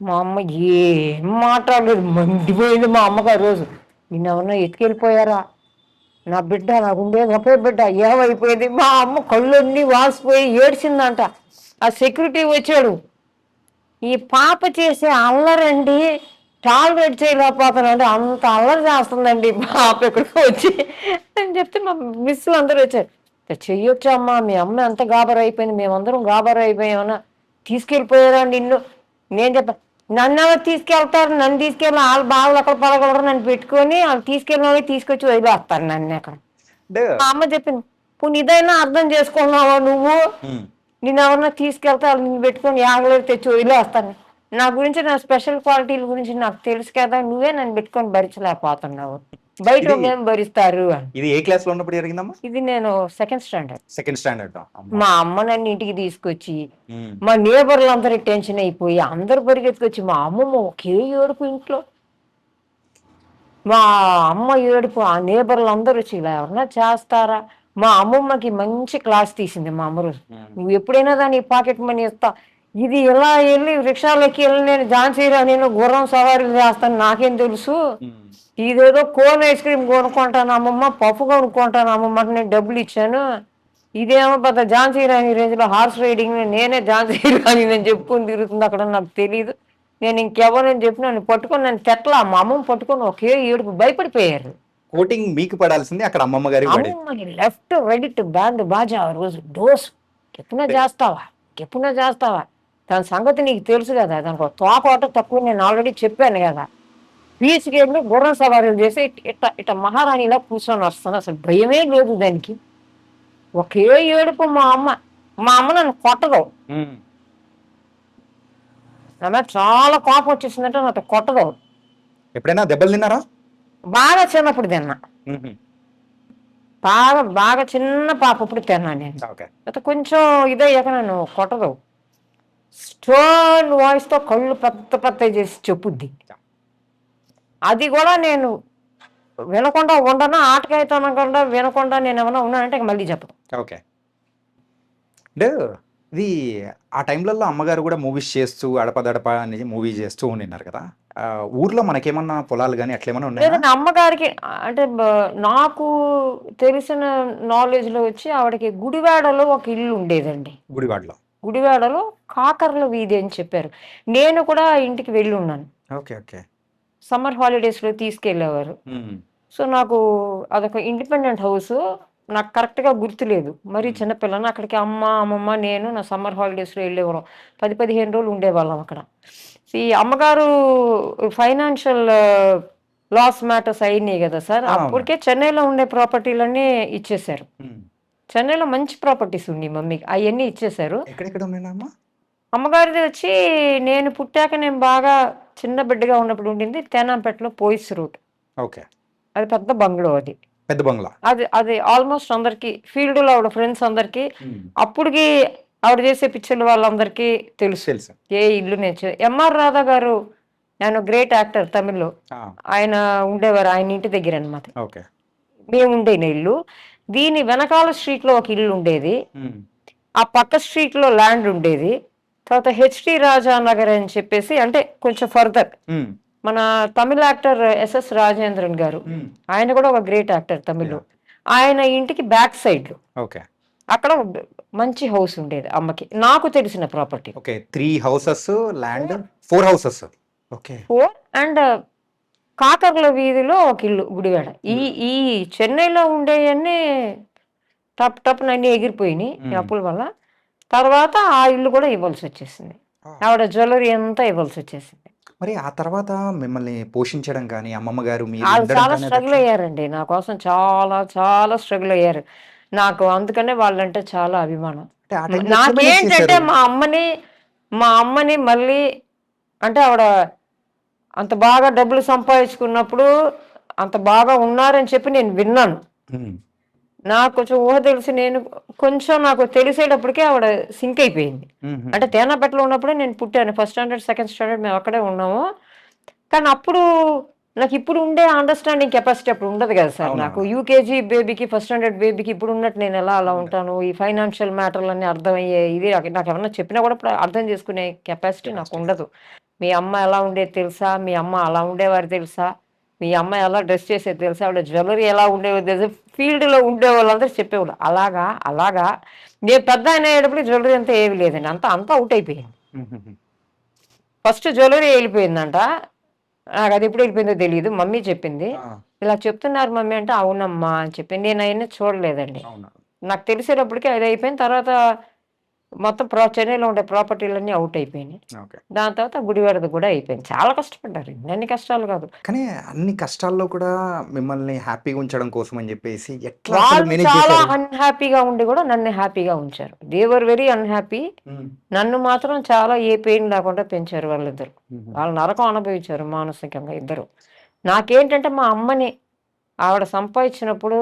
మా అమ్మ ఏం మాట్లాడలేదు, మండిపోయింది మా అమ్మకి ఆ రోజు. నిన్న ఎవరన్నా ఎత్తుకెళ్ళిపోయారా, నా బిడ్డ, నాకు ఉండేది ఒకే బిడ్డ, ఏమైపోయింది. మా అమ్మ కళ్ళన్నీ వాసిపోయి ఏడ్చిందంట. ఆ సెక్యూరిటీ వచ్చాడు, ఈ పాప చేసే అల్లరండి టాలరేట్ చేయలేకపోతానండి, అంత అల్లరి చేస్తుందండి పాప ఇక్కడికి వచ్చి అని చెప్తే మా మిస్సులు అందరూ వచ్చారు. చెయ్యొచ్చా అమ్మా, మీ అమ్మ ఎంత గాబర్ అయిపోయింది, మేమందరం గాబర్ అయిపోయామన్నా, తీసుకెళ్ళిపోయారా నిన్ను. నేను చెప్పా, నన్ను ఎవరు తీసుకెళ్తారు, నన్ను తీసుకెళ్ళి వాళ్ళు బాగా అక్కడ పడగలరు, నన్ను పెట్టుకొని వాళ్ళు తీసుకెళ్ళిన వాళ్ళకి తీసుకొచ్చి వదిలేస్తారు నన్ను అక్కడ. మా అమ్మ చెప్పింది, ఇప్పుడు ఇదైనా అర్థం చేసుకున్నావా నువ్వు, నేను ఎవరన్నా తీసుకెళ్తే వాళ్ళు నిన్ను పెట్టుకొని యాగలేదు తెచ్చి వదిలేస్తాను. నా గురించి, నా స్పెషల్ క్వాలిటీల గురించి నాకు తెలుసు కదా, నువ్వే నన్ను పెట్టుకొని భరించలేకపోతున్నావు, బయట ఏం భరిస్తారు అని. ఇది ఏ క్లాస్ లో ఉన్నప్పుడు జరిగిందమ్మా? ఇది నేను సెకండ్ స్టాండర్డ్. మా అమ్మ నన్ను ఇంటికి తీసుకొచ్చి మా నేబర్లు అందరూ టెన్షన్ అయిపోయి అందరు పరిగెత్తుకొచ్చి, మా అమ్మమ్మ ఒకే ఏడుపు ఇంట్లో, మా అమ్మ ఏడుపు, ఆ నేబర్లు అందరూ వచ్చి ఇలా ఎవరన్నా చేస్తారా. మా అమ్మమ్మకి మంచి క్లాస్ తీసింది మా అమ్మ రోజు, నువ్వు ఎప్పుడైనా దాన్ని పాకెట్ మనీ ఇస్తా, ఇది ఇలా వెళ్ళి రిక్షాలోకి వెళ్ళి నేను ఝాన్సీ రాణిలో గుర్రం సవారీలు చేస్తాను, నాకేం తెలుసు, ఇదేదో కోన్ ఐస్ క్రీమ్ కొనుక్కుంటాను అమ్మమ్మ, పప్పు కొనుక్కుంటాను అమ్మమ్మ, నేను డబ్బులు ఇచ్చాను, ఇదేమో పెద్ద ఝాన్సీ రాణి రేంజ్లో హార్స్ రైడింగ్, నేనే ఝాన్సీ రాణి నేను చెప్పుకొని తిరుగుతుంది అక్కడ, నాకు తెలియదు, నేను ఇంకెవరని చెప్పి నన్ను పట్టుకొని నన్ను తెట్లా, మా అమ్మమ్మ పట్టుకొని ఒకే ఏడుపు, భయపడిపోయారు. కోటింగ్ మీకు పడాల్సింది అక్కడ అమ్మమ్మ గారి. అమ్మమ్మని లెఫ్ట్ రైట్ బ్యాండ్ బాజా, ఆ రోజు డోస్, ఎప్పుడైనా చేస్తావా దాని సంగతి నీకు తెలుసు కదా, దానికి ఒక తోకోట తక్కువ, నేను ఆల్రెడీ చెప్పాను కదా. తీసుకెళ్ళి గుర్రం సవారీలు చేసి ఇట్ట ఇట్ట మహారాణిలా కూర్చొని వస్తాను, అసలు భయమే లేదు దానికి. ఒకే ఏడుపు మా అమ్మ నన్ను కొట్టదు. ఉమ్. ఆమె చాలా కోపం వచ్చేసిందంటే నాతో కొట్టదు. ఎప్పుడైనా దెబ్బలు తిన్నారా? బాగా చిన్నప్పుడు తిన్నా, ఉహు. బాగా బాగా చిన్న పాప ఇప్పుడు తిన్నాను నేను. ఓకే. అయితే కొంచెం ఇదయ్యాక నన్ను కొట్టదు. స్టోన్ వాయిస్తో కళ్ళు పెద్ద పెద్ద చేసి చెప్పుద్ది. అది కూడా నేను వినకుండా ఉండను, ఆటకాయితనకుండా వినకుండా నేను ఏమైనా ఉన్నానంటే ఇక మళ్ళీ చెప్పదు. ఓకే. అంటే ఇది ఆ టైంలలో అమ్మగారు కూడా మూవీస్ చేస్తూ అడపదడప అని మూవీ చేస్తూ ఉండినారు కదా. ఊర్లో మనకేమన్నా పొలాలు కానీ అట్లా ఏమన్నా ఉన్నాయా? లేదంటే అమ్మగారికి అంటే నాకు తెలిసిన నాలెడ్జ్లో వచ్చి ఆవిడకి గుడివాడలో ఒక ఇల్లు ఉండేదండి. గుడివాడలో. గుడివాడలో కాకర్ల వీధి అని చెప్పారు. నేను కూడా ఆ ఇంటికి వెళ్ళి ఉన్నాను. ఓకే. ఓకే. సమ్మర్ హాలిడేస్లో తీసుకెళ్ళేవారు. ఉమ్. సో నాకు అదొక ఇండిపెండెంట్ హౌస్. నాకు కరెక్ట్గా గుర్తులేదు, మరీ ఉమ్. చిన్నపిల్లని. అక్కడికి అమ్మమ్మ నేను నా సమ్మర్ హాలిడేస్లో వెళ్ళేవాళ్ళం. 10-15 రోజులు ఉండేవాళ్ళం అక్కడ. ఈ అమ్మగారు ఫైనాన్షియల్ లాస్ మ్యాటర్స్ అయినాయి కదా సార్, అవును. అప్పటికే చెన్నైలో ఉండే ప్రాపర్టీలన్నీ ఇచ్చేశారు. ఉమ్. చెన్నైలో మంచి ప్రాపర్టీస్ ఉన్నాయి మమ్మీకి, అవన్నీ ఇచ్చేశారు. ఎక్కడెక్కడ ఉన్నాయమ్మా? అమ్మగారిది వచ్చి నేను పుట్టాక నేను బాగా చిన్న బిడ్డగా ఉన్నప్పుడు ఉండింది తేనాంపేటలో పోయిస్ రూట్. ఓకే. అది పెద్ద బంగ్లో, అది పెద్ద బంగ్లా. అది అది ఆల్మోస్ట్ అందరికి ఫీల్డ్లో ఆవిడ ఫ్రెండ్స్ అందరికి, ఉమ్. అప్పటికి ఆవిడ చేసే పిక్చర్లు వాళ్ళందరికీ తెలుసు తెలుసు. ఏ ఇల్లు నేను. ఎంఆర్ రాధా గారు, ఆయన గ్రేట్ యాక్టర్ తమిళ్లో, ఆ, ఆయన ఉండేవారు ఆయన ఇంటి దగ్గర అనమాట ఓకే. మేము ఉండేన ఇల్లు. దీని వెనకాల స్ట్రీట్లో ఒక ఇల్లు ఉండేది, ఉమ్. ఆ పక్క స్ట్రీట్లో ల్యాండ్ ఉండేది. తర్వాత హెచ్టి రాజా నగర్ అని చెప్పేసి, అంటే కొంచెం ఫర్దర్ ఉమ్. మన తమిళ యాక్టర్ ఎస్ఎస్ రాజేంద్రన్ గారు, ఉమ్. ఆయన కూడా ఒక గ్రేట్ యాక్టర్ తమిళ్లో, Yeah. ఆయన ఇంటికి బ్యాక్ సైడ్లో ఓకే. అక్కడ మంచి హౌస్ ఉండేది అమ్మకి, నాకు తెలిసిన property. Okay. 3 houses land, 4 houses. Okay. 4 and Kakarla వీధిలో ఒక ఇల్లు గుడివాడ. ఈ ఈ చెన్నైలో ఉండేవన్నీ టప్ టప్ అన్నీ ఎగిరిపోయినాయి ఈ అప్పుల వల్ల. తర్వాత ఆ ఇల్లు కూడా ఇవ్వాల్సి వచ్చేసింది, ఆవిడ జ్యువెలరీ అంతా ఇవ్వాల్సి వచ్చేసింది. మరి ఆ తర్వాత మిమ్మల్ని పోషించడం కానీ అమ్మమ్మ గారు మీరు వాళ్ళు ఉండడం చాలా కానీ స్ట్రగుల్ అయ్యారండి నా కోసం, చాలా చాలా స్ట్రగుల్ అయ్యారు. నాకు అందుకనే వాళ్ళంటే చాలా అభిమానం. అంటే ఆ టైంలో ఎట్లా మేనేజ్ నాకేంటంటే చేశారు? మా అమ్మని మళ్ళీ, అంటే ఆవిడ అంత బాగా డబ్బులు సంపాదించుకున్నప్పుడు అంత బాగా ఉన్నారని చెప్పి నేను విన్నాను. ఉమ్. నాకు కొంచెం ఊహ తెలిసి నేను కొంచెం నాకు తెలిసేటప్పటికే ఆవిడ సింక్ అయిపోయింది. ఉమ్. అంటే తేనాపేటలో ఉన్నప్పుడే నేను పుట్టాను, ఫస్ట్ స్టాండర్డ్ సెకండ్ స్టాండర్డ్ మేము అక్కడే ఉన్నాము. కానీ అప్పుడు నాకు ఇప్పుడు ఉండే అండర్స్టాండింగ్ కెపాసిటీ అప్పుడు ఉండదు కదా సార్. నాకు అవునవును. యూకేజీ బేబీకి ఫస్ట్ స్టాండర్డ్ బేబీకి ఇప్పుడు ఉన్నట్టు నేను ఎలా అలా ఉండదు. ఉంటాను, ఈ ఫైనాన్షియల్ మ్యాటర్లన్నీ అర్థమయ్యే ఇది నాకు ఏమన్నా చెప్పినా కూడా ఇప్పుడు అర్థం చేసుకునే కెపాసిటీ నాకు Capacity. ఉండదు. మీ అమ్మ ఎలా ఉండేది తెలుసా, మీ అమ్మ అలా ఉండేవారు తెలుసా, మీ అమ్మ ఎలా డ్రెస్ చేసేది తెలుసా, ఆవిడ జ్యువెలరీ ఎలా ఉండేది తెలుసా, ఫీల్డ్లో ఉండే వాళ్ళందరూ చెప్పేవాళ్ళు. అలాగా అలాగా నేను పెద్ద ఆయన అయ్యేటప్పుడు జ్యువెలరీ అంతా ఏమి లేదండి, అంతా అవుట్ అయిపోయింది. ఉమ్. ఫస్ట్ జ్యువెలరీ వెళ్ళిపోయిందంట, నాకు అది ఎప్పుడు వెళ్ళిపోయిందో తెలియదు, మమ్మీ చెప్పింది. ఆ, ఇలా చెప్తున్నారు మమ్మీ అంటే అవునమ్మా అని చెప్పి, నేను అవన్నీ చూడలేదండి. అవునా. నాకు తెలిసేటప్పటికి అది అయిపోయిన తర్వాత మొత్తం చెన్నైలో ఉండే ప్రాపర్టీలన్నీ అవుట్ అయిపోయినాయి. ఓకే. దాని తర్వాత గుడివాడది కూడా అయిపోయింది. చాలా కష్టపడ్డారు, ఇన్ని కష్టాలు కాదు. కానీ అన్ని కష్టాల్లో కూడా మిమ్మల్ని హ్యాపీగా ఉంచడం కోసం అని చెప్పేసి ఎట్లా అసలు వాళ్ళు మేనేజ్ చాలా చేశారు? అన్హ్యాపీగా ఉండి కూడా నన్ను హ్యాపీగా ఉంచారు. They were very unhappy. Um. నన్ను మాత్రం చాలా ఏ పెయిన్ లేకుండా పెంచారు వాళ్ళిద్దరు. ఉమ్. వాళ్ళు నరకం అనుభవించారు మానసికంగా ఇద్దరు. నాకేంటంటే మా అమ్మని ఆవిడ సంపాదించినప్పుడు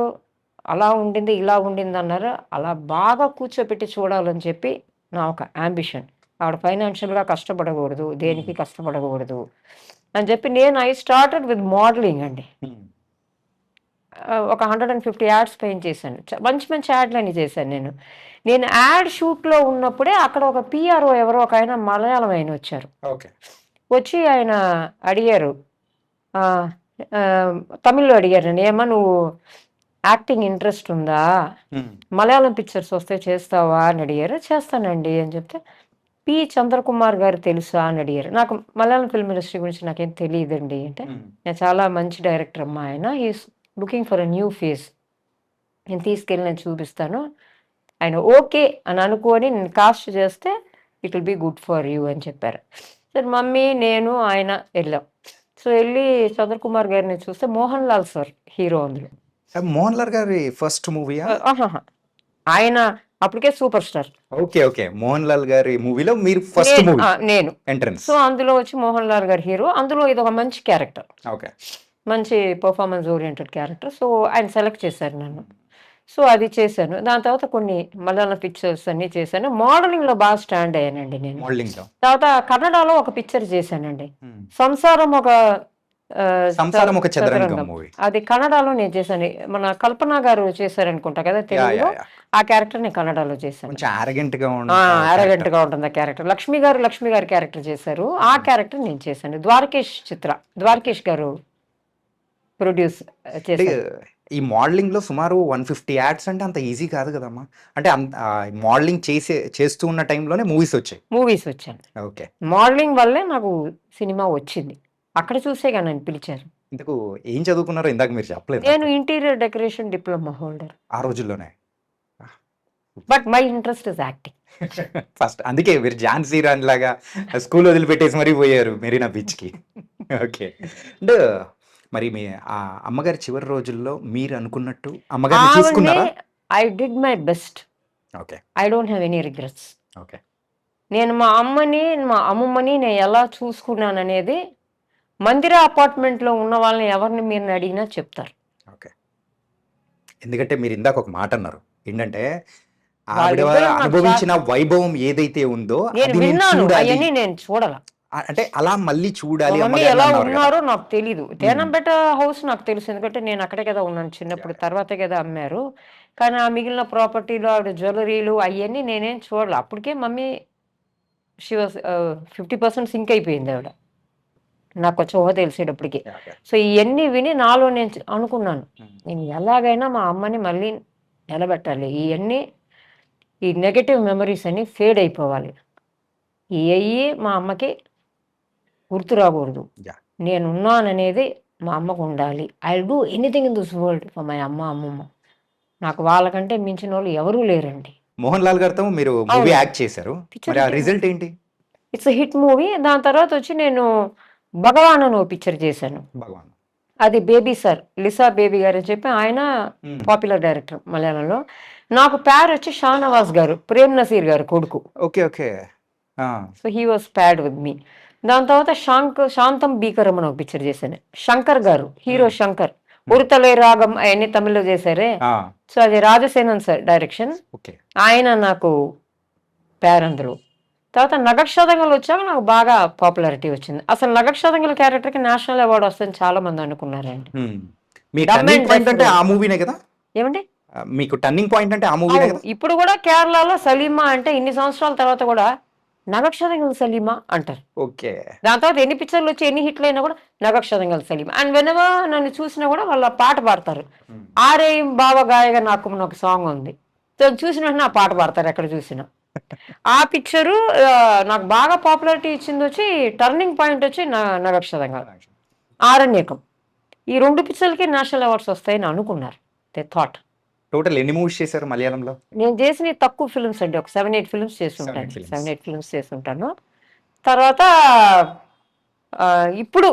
అలా ఉండింది ఇలా ఉండింది అన్నారు, అలా బాగా కూర్చోపెట్టి చూడాలని చెప్పి నా ఒక యాంబిషన్. ఆవిడ ఫైనాన్షియల్గా కష్టపడకూడదు, దేనికి కష్టపడకూడదు అని చెప్పి ఐ స్టార్టెడ్ విత్ మోడలింగ్ అండి. ఉమ్. ఒక 150 యాడ్స్ పెయింట్ చేశాను, మంచి మంచి యాడ్లన్నీ చేశాను. నేను యాడ్ షూట్లో ఉన్నప్పుడే అక్కడ ఒక పిఆర్ఓ ఎవరో ఒక ఆయన మలయాళం ఆయన వచ్చారు. ఓకే. వచ్చి ఆయన అడిగారు, ఆ, ఆ, తమిళ్లో అడిగారు నన్ను, ఏమా నువ్వు యాక్టింగ్ ఇంట్రెస్ట్ ఉందా, ఉమ్. మలయాళం పిక్చర్స్ వస్తే చేస్తావా అని అడిగారు. చేస్తానండి అని చెప్తే, పి చంద్రకుమార్ గారు తెలుసా అని అడిగారు. నాకు మలయాళం ఫిల్మ్ ఇండస్ట్రీ గురించి నాకేం తెలియదండి అంటే, ఉమ్. నేను చాలా మంచి డైరెక్టర్ అమ్మా, ఆయన is looking for a new face, నేను తీసుకెళ్ళి నేను చూపిస్తాను. ఆయన ఓకే అని అనుకొని నేను కాస్ట్ చేస్తే it will be good for you అని చెప్పారు. సరే మమ్మీ, నేను, ఆయన వెళ్ళాం. సో వెళ్ళి చంద్రకుమార్ గారిని చూస్తే మోహన్ లాల్ సార్ హీరో అందులో. మోహన్ లాల్ గారి ఫస్ట్ మూవీయా? ఆహాహా. ఆయన అప్పటికే super star. Okay. Mohan Lal గారి మూవీలో మీరు ఫస్ట్ మూవీ నేను. ఎంట్రన్స్. సో అందులో వచ్చి మోహన్ లాల్ గారి హీరో. అందులో ఇది ఒక మంచి క్యారెక్టర్, ఓకే. మంచి పర్ఫార్మెన్స్ ఓరియంటెడ్ క్యారెక్టర్. సో ఆయన సెలెక్ట్ చేశారు నన్ను. సో అది చేశాను. దాని తర్వాత కొన్ని మలయాళం పిక్చర్స్ అన్నీ చేశాను. మోడలింగ్లో బాగా స్టాండ్ అయ్యానండి నేను. మోడలింగ్ లో తర్వాత కన్నడలో ఒక పిక్చర్ చేశానండి, సంసారం ఒక సంసారం ఒక చదరంగం మూవీ. అది కన్నడలో నేను చేశాను. మన కల్పన గారు చేశారనుకుంటా కదా తెలుగులో. ఆ క్యారెక్టర్ నేను కన్నడలో చేశాను. కొంచెం arrogant గా అరగంట గా ఉంటుంది ఆ క్యారెక్టర్. లక్ష్మి గారు క్యారెక్టర్ చేశారు. ఆ క్యారెక్టర్ నేను చేశాను. ద్వారకేష్ గారు ప్రొడ్యూస్ చేశారు. ఈ మోడలింగ్ లో సుమారు 150 యాడ్స్ అంటే అంత ఈజీ కాదు కదమ్మా. అంటే మోడలింగ్ చేస్తూ ఉన్న టైంలోనే మూవీస్ వచ్చాను. ఓకే. మోడలింగ్ వల్లే నాకు సినిమా వచ్చింది. అక్కడ చూసేగా నన్ను పిలిచారు. ఇందుకు ఏం చదువుకున్నారో ఇందాక మీరు చెప్పలేదు. నేను ఇంటీరియర్ డెకరేషన్ డిప్లొమా హోల్డర్. ఆ రోజుల్లోనే but my interest is acting. First అందుకే మీరు ఝాన్సీ రాణి లాగా స్కూల్ వదిలిపెట్టేసి మరీ పోయారు మెరీనా బీచ్ కి. ఓకే. అంటే మరి మీ ఆ అమ్మగారి చివరి రోజుల్లో మీరు అనుకున్నట్టు అమ్మగారిని చూసుకున్నారా? I did my best. Okay. I don't have any regrets. Okay. నేను మా అమ్మమ్మని నేను ఎలా చూసుకున్నాననేది మందిర అపార్ట్మెంట్లో ఉన్న వాళ్ళని ఎవరిని మీరు అడిగినా చెప్తారు. ఓకే. ఎందుకంటే మీరు ఇందాక ఒక మాట అన్నారు ఏంటంటే వాళ్ళిద్దరూ ఆవిడ నాకు అనుభవించిన వైభవం ఏదైతే ఉందో నేను అది నేను విన్నాను, చూడాలి. అవన్నీ నేను చూడాల. అంటే అలా మళ్ళీ చూడాలి మమ్మీ అమ్మగారిని ఎలా అన్నారు కదా. ఉన్నారో నాకు తెలీదు. తేనంపేట హౌస్ నాకు తెలుసు, ఎందుకంటే నేను అక్కడే కదా ఉన్నాను చిన్నప్పుడు. తర్వాతే కదా అమ్మారు. కానీ ఆ మిగిలిన ప్రాపర్టీలు, ఆవిడ జ్యువెలరీలు అవన్నీ నేనేం చూడాలి. అప్పటికే మమ్మీ షీ వాజ్ 50% సింక్ అయిపోయింది ఆవిడ, నాకు కొంచెం ఊహ తెలిసేటప్పటికి. ఓకే. సో ఇవన్నీ విని నాలో నేను అనుకున్నాను, నేను ఎలాగైనా మా అమ్మని మళ్ళీ నిలబెట్టాలి. ఈ నెగటివ్ మెమరీస్ అన్ని ఫేడ్ అయిపోవాలి. ఇవి మా అమ్మకి గుర్తు రాకూడదు. Yeah. నేనున్నాననేది మా అమ్మకు ఉండాలి. I will do anything in this world for my అమ్మమ్మ. నాకు వాళ్ళకంటే మించిన వాళ్ళు ఎవరూ లేరండి. మోహన్ లాల్ గారితో మీరు మూవీ అవును. యాక్ట్ చేశారు. Picture మరి ఆ చేశాను. రిజల్ట్ ఏంటి? It's hit movie. దాని తర్వాత వచ్చి నేను భగవాన్ అని ఓ పిక్చర్ చేశాను. భగవాన్. అది బేబీ సార్, లిసా బేబీ గారు అని చెప్పి ఆయన పాపులర్ డైరెక్టర్ మలయాళంలో. నాకు పేరు వచ్చి షానవాజ్ గారు, ప్రేమ్ నసీర్ గారు కొడుకు. Okay. So he was paired with me. దాని తర్వాత శాంతం భీకరం అని ఒక పిక్చర్ చేశాను. శంకర్ గారు హీరో, శంకర్ ఉడతలే రాగం అవన్నీ తమిళ్లో చేశారే. సో అది రాజసేనన్ సార్ డైరెక్షన్. ఓకే. ఆయన నాకు పేరు అందులో. తర్వాత నగక్షతంగలు వచ్చాక నాకు బాగా పాపులారిటీ వచ్చింది. అసలు నగక్షతంగల క్యారెక్టర్కి నేషనల్ అవార్డు వస్తుందని చాలా మంది అనుకున్నారండి. మీ Dumb టర్నింగ్ and పాయింట్ అంటే Dumber. ఆ మూవీనే కదా? ఏమండి, మీకు టర్నింగ్ పాయింట్ అంటే ఆ మూవీనే అవును. కదా? ఇప్పుడు కూడా కేరళలో సలీమా అంటే ఇన్ని సంవత్సరాల తర్వాత కూడా నగక్షతంగల సలీమా అంటారు. ఓకే. దాని తర్వాత ఎన్ని పిక్చర్లు వచ్చి ఎన్ని హిట్లు అయినా కూడా నగక్షతంగల సలీమా. అండ్ వెనవర్ నన్ను చూసినా కూడా వాళ్ళ పాట పాడతారు. ఆరే బావ గాయగా నాకు ఒక సాంగ్ ఉంది. సో చూసిన వెంటనే ఆ పాట పాడతారు ఎక్కడ చూసినా. ఆ పిక్చరు నాకు బాగా పాపులారిటీ ఇచ్చింది. వచ్చి టర్నింగ్ పాయింట్ వచ్చి నగక్షతంగ, ఆరణ్యకం. ఈ 2 పిక్చర్లకి నేషనల్ అవార్డ్స్ వస్తాయని అనుకున్నారు. They thought. టోటల్ ఎన్ని మూవీస్ చేశారు మలయాళంలో? నేను చేసిన తక్కువ ఫిల్మ్స్ అండి, ఒక 7-8 ఫిల్మ్స్ చేస్తుంటాను. 7-8 ఫిల్మ్స్ చేస్తుంటాను. తర్వాత ఇప్పుడు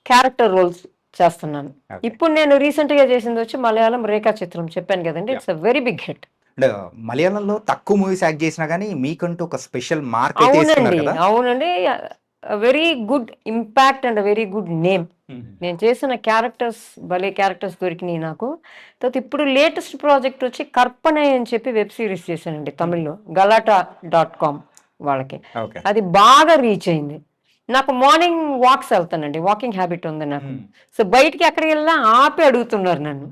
క్యారెక్టర్ రోల్స్ చేస్తున్నాను. ఇప్పుడు నేను రీసెంట్గా చేసింది వచ్చి మలయాళం రేఖా చిత్రం, చెప్పాను కదండి. It's a very big hit. అంటే మలయాళంలో తక్కువ మూవీస్ యాక్ట్ చేసినా కానీ మీకంటూ ఒక స్పెషల్ మార్క్ అయితే ఇస్తున్నారు కదా? అవునండి. Very good impact and very good name. నేను చేసిన క్యారెక్టర్స్ భలే క్యారెక్టర్స్ దొరికినాయి నాకు. తర్వాత ఇప్పుడు లేటెస్ట్ ప్రాజెక్ట్ వచ్చి కర్పనే అని చెప్పి వెబ్ సిరీస్ చేశానండి తమిళ్లో, galaata.com వాళ్ళకి. అది బాగా రీచ్ అయింది. నాకు మార్నింగ్ వాక్స్ వెళ్తానండి, వాకింగ్ హ్యాబిట్ ఉంది నాకు. సో బయటికి ఎక్కడికి వెళ్ళినా ఆపి అడుగుతున్నారు నన్ను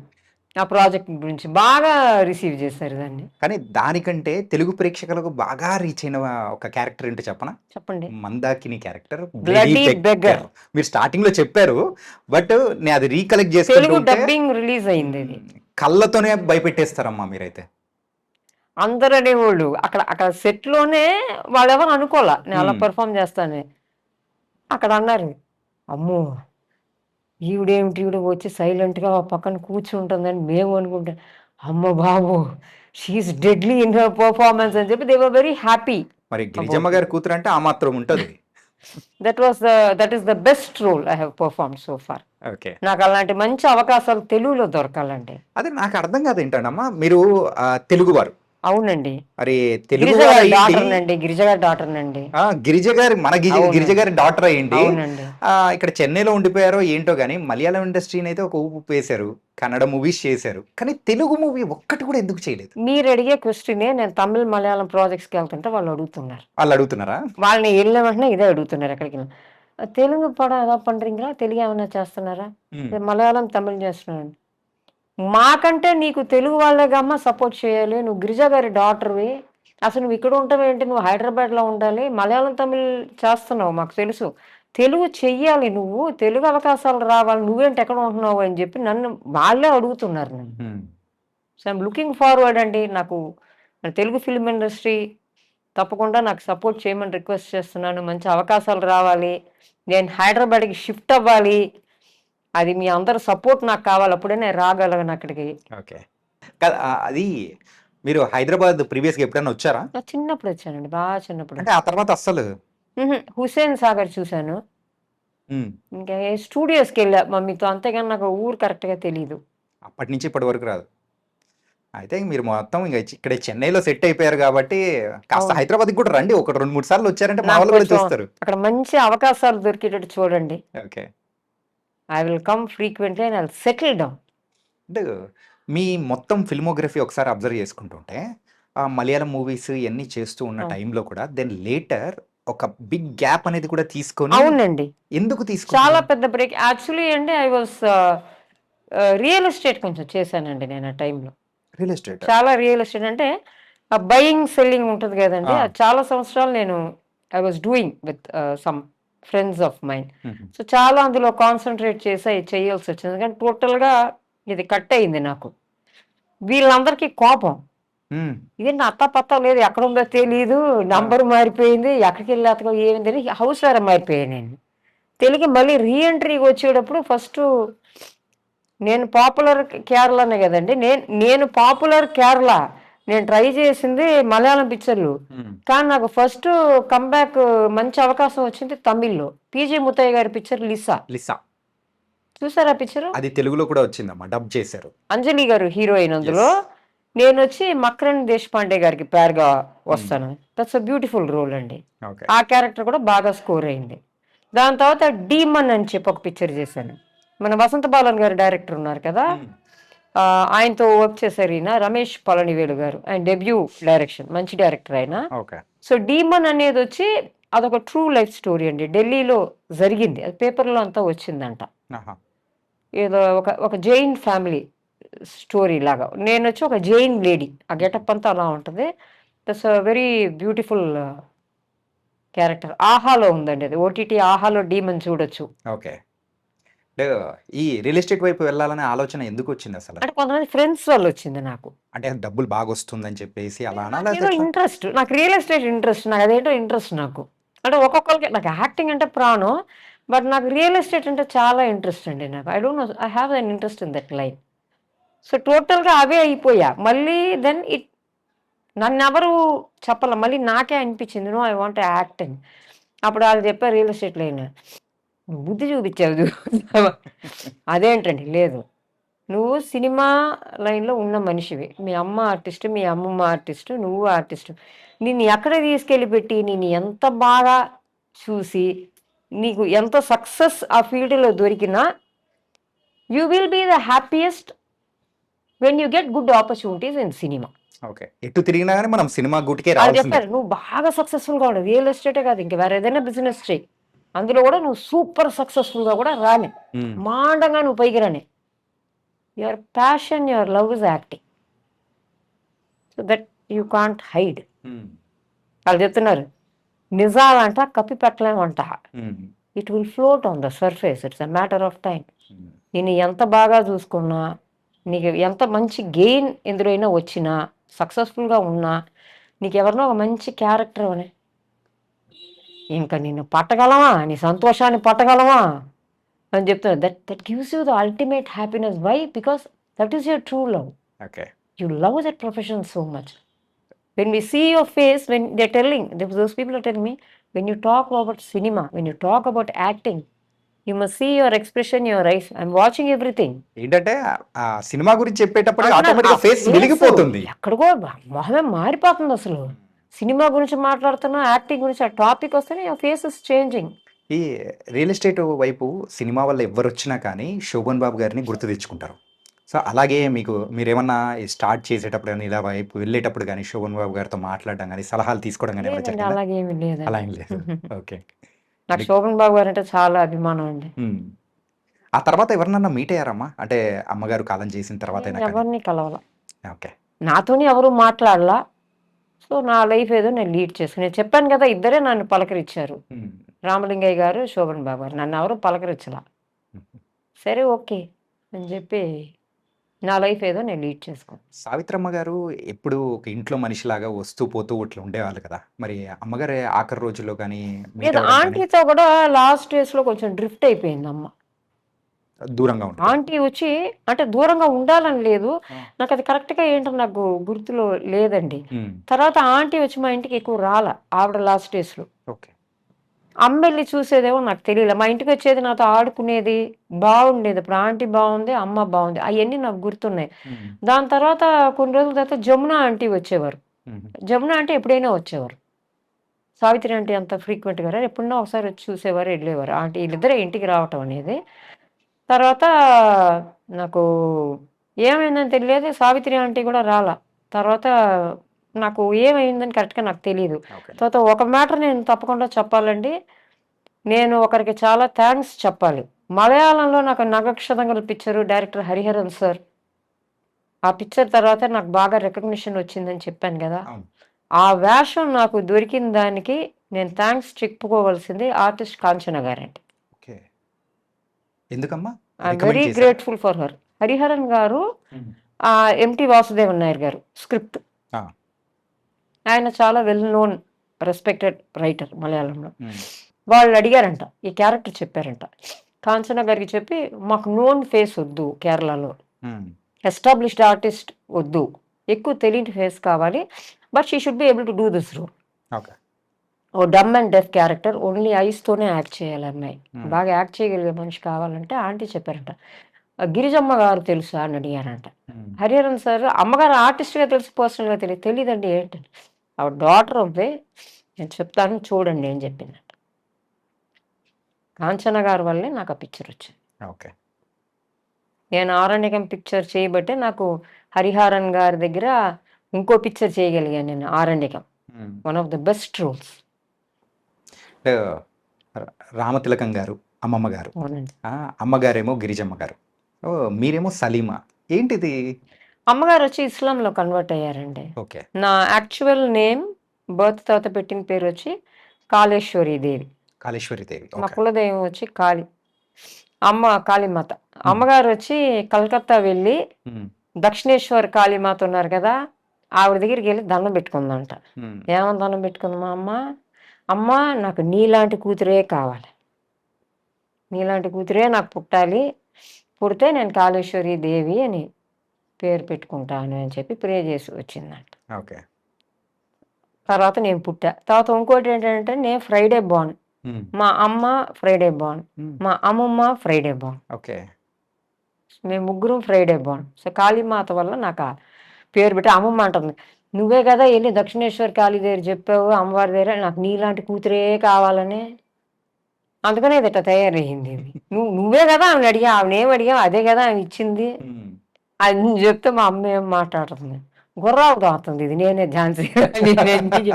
ఆ ప్రాజెక్ట్ గురించి. బాగా రిసీవ్ చేశారు దాన్ని. కానీ దానికంటే తెలుగు ప్రేక్షకులకు బాగా రీచ్ అయిన ఒక క్యారెక్టర్ ఏంటో చెప్పనా? చెప్పండి. మందాకిని క్యారెక్టర్. Bloody beggar. మీరు స్టార్టింగ్ లో చెప్పారు, బట్ నేను అది రీకలెక్ట్ తెలుగు చేసుకుంటే డబ్బింగ్ రిలీజ్ అయింది. అది కళ్ళతోనే భయపెట్టేస్తారమ్మా మీరైతే. అందరు అనేవాళ్ళు అక్కడ సెట్ లోనే, వాళ్ళు ఎవరు అనుకోలే నేను అలా పెర్ఫామ్ చేస్తానే. అక్కడ అన్నారు, అమ్మో ఈవిడేమిటి, ఈవిడ వచ్చి సైలెంట్గా పక్కన కూర్చుంటుందని మేము అనుకుంటాం. అమ్మ బాబు, she's deadly in her performance అని చెప్పి దే వర్ వెరీ హ్యాపీ. మరి గిరిజమ్మ అబౌట్ గారి కూతురు అంటే ఆ మాత్రం ఉంటుంది. That is the best role I have perform so far. Okay. నాకు అలాంటి మంచి అవకాశాలు తెలుగులో దొరకాలండి. అదే నాకు అర్థం కాదు ఏంటండమ్మా, మీరు తెలుగువారు, అవునండి. మరి గిరిజ తెలుగువారు గారి అయ్యింది, డాటర్‌నండి. గిరిజ గారి డాటర్‌నండి. గిరిజ గారి మన గిరిజ అవునండి. గారి డాటర్ అయ్యిండి అవునండి. ఇక్కడ చెన్నైలో ఉండిపోయారో ఏంటో కానీ మలయాళం ఇండస్ట్రీని అయితే ఒక ఊపు వేశారు, కన్నడ మూవీస్ చేశారు, కానీ తెలుగు మూవీ ఒక్కటి కూడా ఎందుకు చేయలేదు? మీరడిగే క్వెషనే నేను తమిళ్, మలయాళం ప్రాజెక్ట్స్‌కెళ్తుంటే వాళ్ళు అడుగుతున్నారు. వాళ్ళు అడుగుతున్నారా? వాళ్ళని ఎళ్ళిన వెంటనే ఇదే అడుగుతున్నారు ఎక్కడికెళ్ళినా. "தெலுங்கு படம் ஏதாவது பண்றீங்களா? తెలుగు ఏమన్నా చేస్తున్నారా?" ఉమ్, మలయాళం, తమిళ్ చేస్తున్నానండి. మాకంటే నీకు తెలుగు వాళ్ళేగా అమ్మ సపోర్ట్ చేయాలి. నువ్వు గిరిజ గారి డాటర్‌వి. అసలు నువ్వు ఇక్కడ ఉంటావేంటి? నువ్వు హైదరాబాద్‌లో ఉండాలి. మలయాళం, తమిళ్ చేస్తున్నావు మాకు తెలుసు. తెలుగు చెయ్యాలి నువ్వు. తెలుగు అవకాశాలు రావాలి. నువ్వేంటి ఎక్కడ ఉంటున్నావు అని చెప్పి నన్ను వాళ్ళే అడుగుతున్నారు నన్ను. ఉమ్, సో, ఐయామ్ లుకింగ్ ఫార్వర్డ్ అండి. నాకు మన తెలుగు ఫిల్మ్ ఇండస్ట్రీ తప్పకుండా నాకు సపోర్ట్ చేయమని రిక్వెస్ట్ చేస్తున్నాను. మంచి అవకాశాలు రావాలి. నేను హైదరాబాద్‌కి షిఫ్ట్ అవ్వాలి. అది మీ అందరి సపోర్ట్ నాకు కావాలి. అప్పుడే నేను రాగలను అక్కడికి. ఓకే. అది మీరు హైదరాబాద్ ప్రీవియస్గా ఎప్పుడైనా వచ్చారా? నా చిన్నప్పుడు వచ్చానండి. బాగా చిన్నప్పుడు. అంటే ఆ తర్వాత అస్సలు హుస్సేన్ సాగర్ చూశాను. ఉమ్, ఇంకా స్టూడియోస్‌కెళ్ళా మమ్మీతో. అంతేగాని నాకు ఊరు కరెక్ట్‌గా తెలీదు. అప్పటి నుంచి ఇప్పటి వరకు రాదు. అయితే మీరు మొత్తం ఇంక ఇక్కడ చెన్నైలో సెట్ అయిపోయారు కాబట్టి కాస్త అవును. హైదరాబాద్కి కూడా రండి. ఒక 2, 3 సార్లు వచ్చారంటే మా నాకు వాళ్ళు కూడా కొంచెం చూస్తారు. అక్కడ మంచి అవకాశాలు దొరికేటట్టు చూడండి. Okay. I will come frequently and I will settle down. అంటే మీ మొత్తం ఫిల్మోగ్రఫీ ఒకసారి అబ్జర్వ్ చేసుకుంటుంటే మలయాళం మూవీస్ ఇవన్నీ చేస్తూ ఉన్న అవును. టైంలో కూడా దెన్ లేటర్ ఒక బిగ్ గ్యాప్ అనేది కూడా తీసుకొని అవునండి. ఎందుకు చాలా తీసుకున్నారు? పెద్ద బ్రేక్. యాక్చువల్లీ అండి ఐ వాస్ రియల్ ఎస్టేట్ కొంచెం చేశానండి నేను ఆ టైంలో. Real estate. చాలా రియల్ ఎస్టేట్ అంటే బయింగ్, సెల్లింగ్ ఉంటది గదండీ! ఆ. అది చాలా సంవత్సరాలు నేను I was doing with some friends of mine. So, చాలా అందులో కాన్సంట్రేట్ చేసి అయి చేయాల్సొచ్చింది. కానీ టోటల్‌గా ఇది కట్ అయింది నాకు. వీళ్ళందరికీ కోపం. ఇదేంటి అత్తాపత్తా లేదు. ఎక్కడుందో తెలీదు. నంబర్ మారిపోయింది. ఎక్కడికెళ్ళి ఎతకో ఏమి తెలీదు. హౌస్ వేరే మారిపోయాను నేను. తెలుగు మళ్ళీ రీ ఎంట్రీకి వచ్చేటప్పుడు ఫస్టు నేను పాపులర్ కేరళనే గదండీ! నేను పాపులర్ కేరళ. నేను ట్రై చేసింది మలయాళం పిక్చర్‌లు. కానీ నాకు ఫస్టు కమ్‌బ్యాక్ మంచి అవకాశం వచ్చింది తమిళ్‌లో. 'పీజీ ముత్తయ్య' గారి పిక్చర్ 'లిసా'. లిసా. చూసారా పిక్చరు? అది తెలుగులో కూడా వచ్చిందమ్మా, డబ్ చేశారు. అంజలి గారు హీరోయిన్ అందులో. ఎస్. నేనొచ్చి మక్రన్ దేశపాండే గారికి పేరుగా వస్తాను. దట్స్ ఎ బ్యూటిఫుల్ రోల్ అండి. ఓకే. ఆ క్యారెక్టర్ కూడా బాగా స్కోర్ అయింది. దాని తర్వాత 'డీమన్' అని చెప్పి ఒక పిక్చర్ చేశాను. మన వసంత బాలన్ గారు డైరెక్టర్ ఉన్నారు కదా! ఆయనతో వర్క్ చేశారు ఈయన రమేష్ పళనివేలు గారు. ఆయన డెబ్యూ డైరెక్షన్. మంచి డైరెక్టర్ ఆయన. ఓకే. సో, 'డీమన్' అనేదొచ్చి అదొక ట్రూ లైఫ్ స్టోరీ అండి. ఢిల్లీలో జరిగింది. అది పేపర్‌లో అంతా వచ్చిందంట. ఆహా. ఏదో ఒక జైన్ ఫ్యామిలీ స్టోరీ లాగా. నేనొచ్చి ఒక జైన్ లేడీ. ఆ గెటప్ అంతా అలా ఉంటది. That's a very beautiful character. 'ఆహాలో' ఉందండి అది. ఓటీటీ 'ఆహాలో' 'డీమన్' చూడొచ్చు. ఓకే. అంటే ఈ రియల్ ఎస్టేట్ వైపు వెళ్ళాలనే ఆలోచన ఎందుకు వచ్చింది అసలు? అంటే కొంతమంది ఫ్రెండ్స్ వల్ల వచ్చింది నాకు. అంటే డబ్బులు బాగా వస్తుందని చెప్పేసి అలానా, నాకేదో లేకపోతే ఎట్లా? ఇంట్రెస్ట్. నాకు రియల్ ఎస్టేట్ ఇంట్రెస్ట్. నాకు అదేంటో ఇంట్రెస్ట్ నాకు. అంటే ఒక్కొక్కళ్ళకి నాకు యాక్టింగ్ అంటే ప్రాణం. బట్ నాకు రియల్ ఎస్టేట్ అంటే చాలా ఇంట్రెస్ట్ అండి నాకు. I don't know I have an interest in that line. So, టోటల్‌గా అవే అయిపోయా. మళ్ళీ దెన్ నన్నెవరు చెప్పల. మళ్ళీ నాకే అనిపించింది. No I want to act అని. అప్పుడు ఆళ్ళు చెప్పారు రియల్ ఎస్టేట్ లైన్. బుద్ధి చూపించావు చూసావా? అదేంటండి లేదు. నువ్వు సినిమా లైన్‌లో ఉన్న మనిషివి. మీ అమ్మ ఆర్టిస్ట్, మీ అమ్మమ్మ ఆర్టిస్ట్, నువ్వు ఆర్టిస్ట్. నిన్ను ఎక్కడ తీసుకెళ్ళి పెట్టి, నిన్ను ఎంత బాగా చూసి, నీకు ఎంత సక్సెస్ ఆ ఫీల్డ్‌లో దొరికినా, you will be the happiest when you get good opportunities in cinema. Okay. ఎటు తిరిగినా గానీ మనం సినిమా గూటికే వాళ్ళు రావాల్సిందే. చెప్పారు నువ్వు బాగా సక్సెస్‌ఫుల్‌గా ఉండు. రియల్ ఎస్టేటే కాదు ఇంక వేరే ఏదైనా బిజినెస్ చెయ్యి. అందులో కూడా నువ్వు సూపర్ సక్సెస్‌ఫుల్‌గా కూడా రాని. మాండంగా నువ్వు పైకి రాని. Your passion, your love is acting. So that you can't hide. వాళ్ళు చెప్తున్నారు నిజాలంట కప్పి పెట్టలేమంట. It will float on the surface. It's a matter of time. నిన్ను ఎంత బాగా చూసుకున్నా, నీకు ఎంత మంచి గెయిన్ ఎందులోైనా వచ్చినా, సక్సెస్ఫుల్‌గా ఉన్నా, నీకెవరినో ఒక మంచి క్యారెక్టర్ అని ఇంకా నిన్ను పట్టగలమా? నీ సంతోషాన్ని పట్టగలమా? అని చెప్తున్నారు. That gives you the ultimate happiness. Why? Because that is your true love. Okay. You love that profession so much. When we see your face, when they're telling, those people are telling me, when you talk about cinema, when you talk about acting, you must see your expression, your eyes. I'm watching everything. ఏంటంటే ఆ cinema గురించి చెప్పేటప్పుడు అంటున్నాను, ఆ ఆటోమేటిక్గా face face వెలిగిపోతుంది. ఎక్కడికో మొహమే మారిపోతుంది అసలు. సినిమా గురించి మాట్లాడుతున్నా, యాక్టింగ్ గురించి ఆ టాపిక్ వస్తేనే your face is changing. ఈ రియల్ ఎస్టేట్ వైపు సినిమా వల్ల ఎవ్వరొచ్చినా కానీ శోభన్ బాబు గారిని గుర్తు తెచ్చుకుంటారు. సో అలాగే మీరేమన్నా ఈ స్టార్ట్ చేసేటప్పుడు గానీ, ఇలా వైపు వెళ్ళేటప్పుడు గానీ, శోభన్ బాబు గారితో మాట్లాడడం గానీ, సలహాలు తీసుకోవడం గానీ ఏమైనా లేదండి, జరిగిందా? అలాగేమి అలా లేదండి. ఏం లేదు. ఓకే. నాకు మీకు శోభన్ బాబు గారు అంటే చాలా అభిమానం అండి. హ్మ్. ఆ తర్వాత ఎవరినన్నా మీట్ అయ్యారమ్మా? అంటే అమ్మగారు కాలం చేసిన నేను తర్వాతైనా కానీ? ఎవరిని కలవాల, ఓకే. నాతోని ఎవరు మాట్లాడలా. సో నా లైఫ్ ఏదో నేను లీడ్ చేసుకుని, నేను చెప్పాను కదా, ఇద్దరే నన్ను పలకరించారు, హ్మ్. రామలింగయ్య గారు, శోభన్ బాబు గారు. నన్ను ఎవరు పలకరించలా. సరే ఓకే అని చెప్పి నా లైఫ్ ఏదో నేను లీడ్ చేసుకున్నాను. సావిత్రమ్మ గారు ఎప్పుడు ఒక ఇంట్లో మనిషిలాగా వస్తూ, పోతూ ఇట్లా ఉండేవాళ్ళు కదా! మరి అమ్మగారి ఆఖరి రోజుల్లో గానీ, మీట్ లేదు, అవ్వడం కానీ ఆంటీతో కూడా లాస్ట్ డేస్లో కొంచెం డ్రిఫ్ట్ అయిపోయింది అమ్మ. దూరంగా ఉండిపోయారు. ఆంటీ వచ్చి, అంటే దూరంగా ఉండాలని లేదు, ఆ! నాకు అది కరెక్ట్గా ఏంటో నాకు గుర్తులో లేదండి. హ్మ్. తర్వాత ఆంటీ వచ్చి మా ఇంటికి ఎక్కువ రాలా ఆవిడ లాస్ట్ డేస్లో. ఓకే. అమ్మ వెళ్ళి చూసేదేమో నాకు తెలియలే. మా ఇంటికి వచ్చేది, నాతో ఆడుకునేది, బాగుండేది. ఇప్పుడు ఆంటీ బాగుంది, అమ్మ బాగుంది, అవన్నీ నాకు గుర్తున్నాయి. హ్మ్. దాని తర్వాత కొన్ని రోజుల తర్వాత జమున ఆంటీ వచ్చేవారు. హుహు. జమున ఆంటీ ఎప్పుడైనా వచ్చేవారు. సావిత్రి ఆంటీ అంత ఫ్రీక్వెంట్‌గా రారు. ఎప్పుడన్నా ఒకసారి వచ్చి చూసేవారు, వెళ్ళేవారు. ఆంటీ వీళ్ళిద్దరే ఇంటికి రావటం అనేది. తర్వాత నాకు ఏమైందని తెలియలేదు. సావిత్రి ఆంటీ కూడా రాలా. తర్వాత నాకు ఏమైందని కరెక్ట్‌గా నాకు తెలీదు. ఓకే. తర్వాత ఒక మ్యాటర్ నేను తప్పకుండా చెప్పాలండి. నేను ఒకరికి చాలా థాంక్స్ చెప్పాలి. మలయాళంలో నాకు 'నగక్షతంగల్' పిక్చరు డైరెక్టర్ హరిహరన్ సార్. ఆ పిక్చర్ తర్వాత నాకు బాగా రికగ్నిషన్ వచ్చిందని చెప్పాను గదా! అవును. ఆ వేషం నాకు దొరికిన దానికి నేను థాంక్స్ చెప్పుకోవాల్సింది ఆర్టిస్ట్ కాంచన గారండి. ఓకే. ఎందుకమ్మా? ఐయామ్ రికమెండ్ వెరీ చేసారా? Grateful for her. హరిహరన్ గారు, హ్మ్. ఎంటీ వాసుదేవన్ నాయర్ గారు స్క్రిప్ట్. ఆ! ఆయన చాలా వెల్ నోన్, రెస్పెక్టెడ్ రైటర్ మలయాళంలో. హ్మ్. వాళ్ళు అడిగారంట, ఈ క్యారెక్టర్ చెప్పారంట. కాంచన గారికి చెప్పి, మాకు నోన్ ఫేస్ వద్దు కేరళలో. హ్మ్. ఎస్టాబ్లిష్డ్ ఆర్టిస్ట్ వద్దు. ఎక్కువ తెలియని ఫేస్ కావాలి. But she should be able to do this role. Okay. Oh dumb and deaf character, only ఐస్‌తోనే యాక్ట్ చేయాలి అమ్మాయి. హ్మ్. బాగా యాక్ట్ చేయగలిగే మనిషి కావాలంటే ఆంటీ చెప్పారంట. గిరిజమ్మ గారు తెలుసా అని అడిగారంట. హ్మ్. హరిహరన్ సార్, అమ్మగారు ఆర్టిస్ట్‌గా తెలుసు, పర్సనల్‌గా తెలియదు. తెలీదండి ఏంటని. ఆవిడ డాటర్ అవ్వే, నేను చెప్తాను చూడండి అని చెప్పిందంట. కాంచన గారి వల్లే నాకు ఆ పిక్చర్ వచ్చింది. ఓకే. నేను 'ఆరణ్యకం' పిక్చర్ చేయబట్టే నాకు హరిహరన్ గారి దగ్గర ఇంకో పిక్చర్ చేయగలిగాను నేను, 'Aranyakam'. Hmm. One of the best roles. అంటే ర రామతిలకం గారు, అమ్మమ్మ గారు. అవునండి. ఆ! అమ్మగారేమో గిరిజమ్మ గారు. ఓహ్! మీరేమో సలీమా. ఏంటిది? అమ్మగారు వచ్చి ఇస్లాంలో కన్వర్ట్ అయ్యారండి. ఓకే. నా యాక్చువల్ నేమ్, బర్త్ తర్వాత పెట్టిన పేరు వచ్చి కాళేశ్వరి దేవి. కాళేశ్వరి దేవి. మా ఓకే. కులదైవం వచ్చి కాళి. అమ్మ కాళీమాత. హ్మ్. అమ్మగారు వచ్చి కలకత్తా వెళ్ళి హ్మ్. దక్షిణేశ్వర్ కాళీమాత ఉన్నారు కదా! ఆవిడ దగ్గరికెళ్ళి దండం పెట్టుకుందంట. హ్మ్. ఏమని దండం పెట్టుకుంది మా అమ్మ? అమ్మ, నాకు నీలాంటి కూతురే కావాలి. నీలాంటి కూతురే నాకు పుట్టాలి. పుడితే నేను కాళేశ్వరి దేవి అని పేరు పెట్టుకుంటాను అని చెప్పి ప్రే చేసి వచ్చిందంట. ఓకే. తర్వాత నేను పుట్టా. తర్వాత ఇంకోటేంటంటే నేను ఫ్రైడే బోర్న్. హ్మ్. మా అమ్మ ఫ్రైడే బోర్న్. హ్మ్. మా అమ్మమ్మ ఫ్రైడే బోర్న్. ఓకే. మేము ముగ్గురం ఫ్రైడే బోర్న్. సో కాళీమాత వల్ల నాకు ఆ పేరు పెట్టి అమ్మమ్మ అంటుంది, "నువ్వే కదా ఎళ్లి దక్షిణేశ్వరి కాళీ దగ్గర చెప్పావు అమ్మవారి దగ్గర, నాకు నీలాంటి కూతురే కావాలని." అందుకనే ఇది ఇట్ట తయారయ్యింది ఇది. నువ్వే కదా ఆమెని అడిగావు. ఆమెనేమి అడిగావు అదే కదా ఆమె ఇచ్చింది హ్మ్. అని నువ్వు చెప్తే మా అమ్మ ఏం మాట్లాడుతుంది. గుర్రాలు దాస్తుంది ఇది, నేనే ఝాన్సీ రాణి అని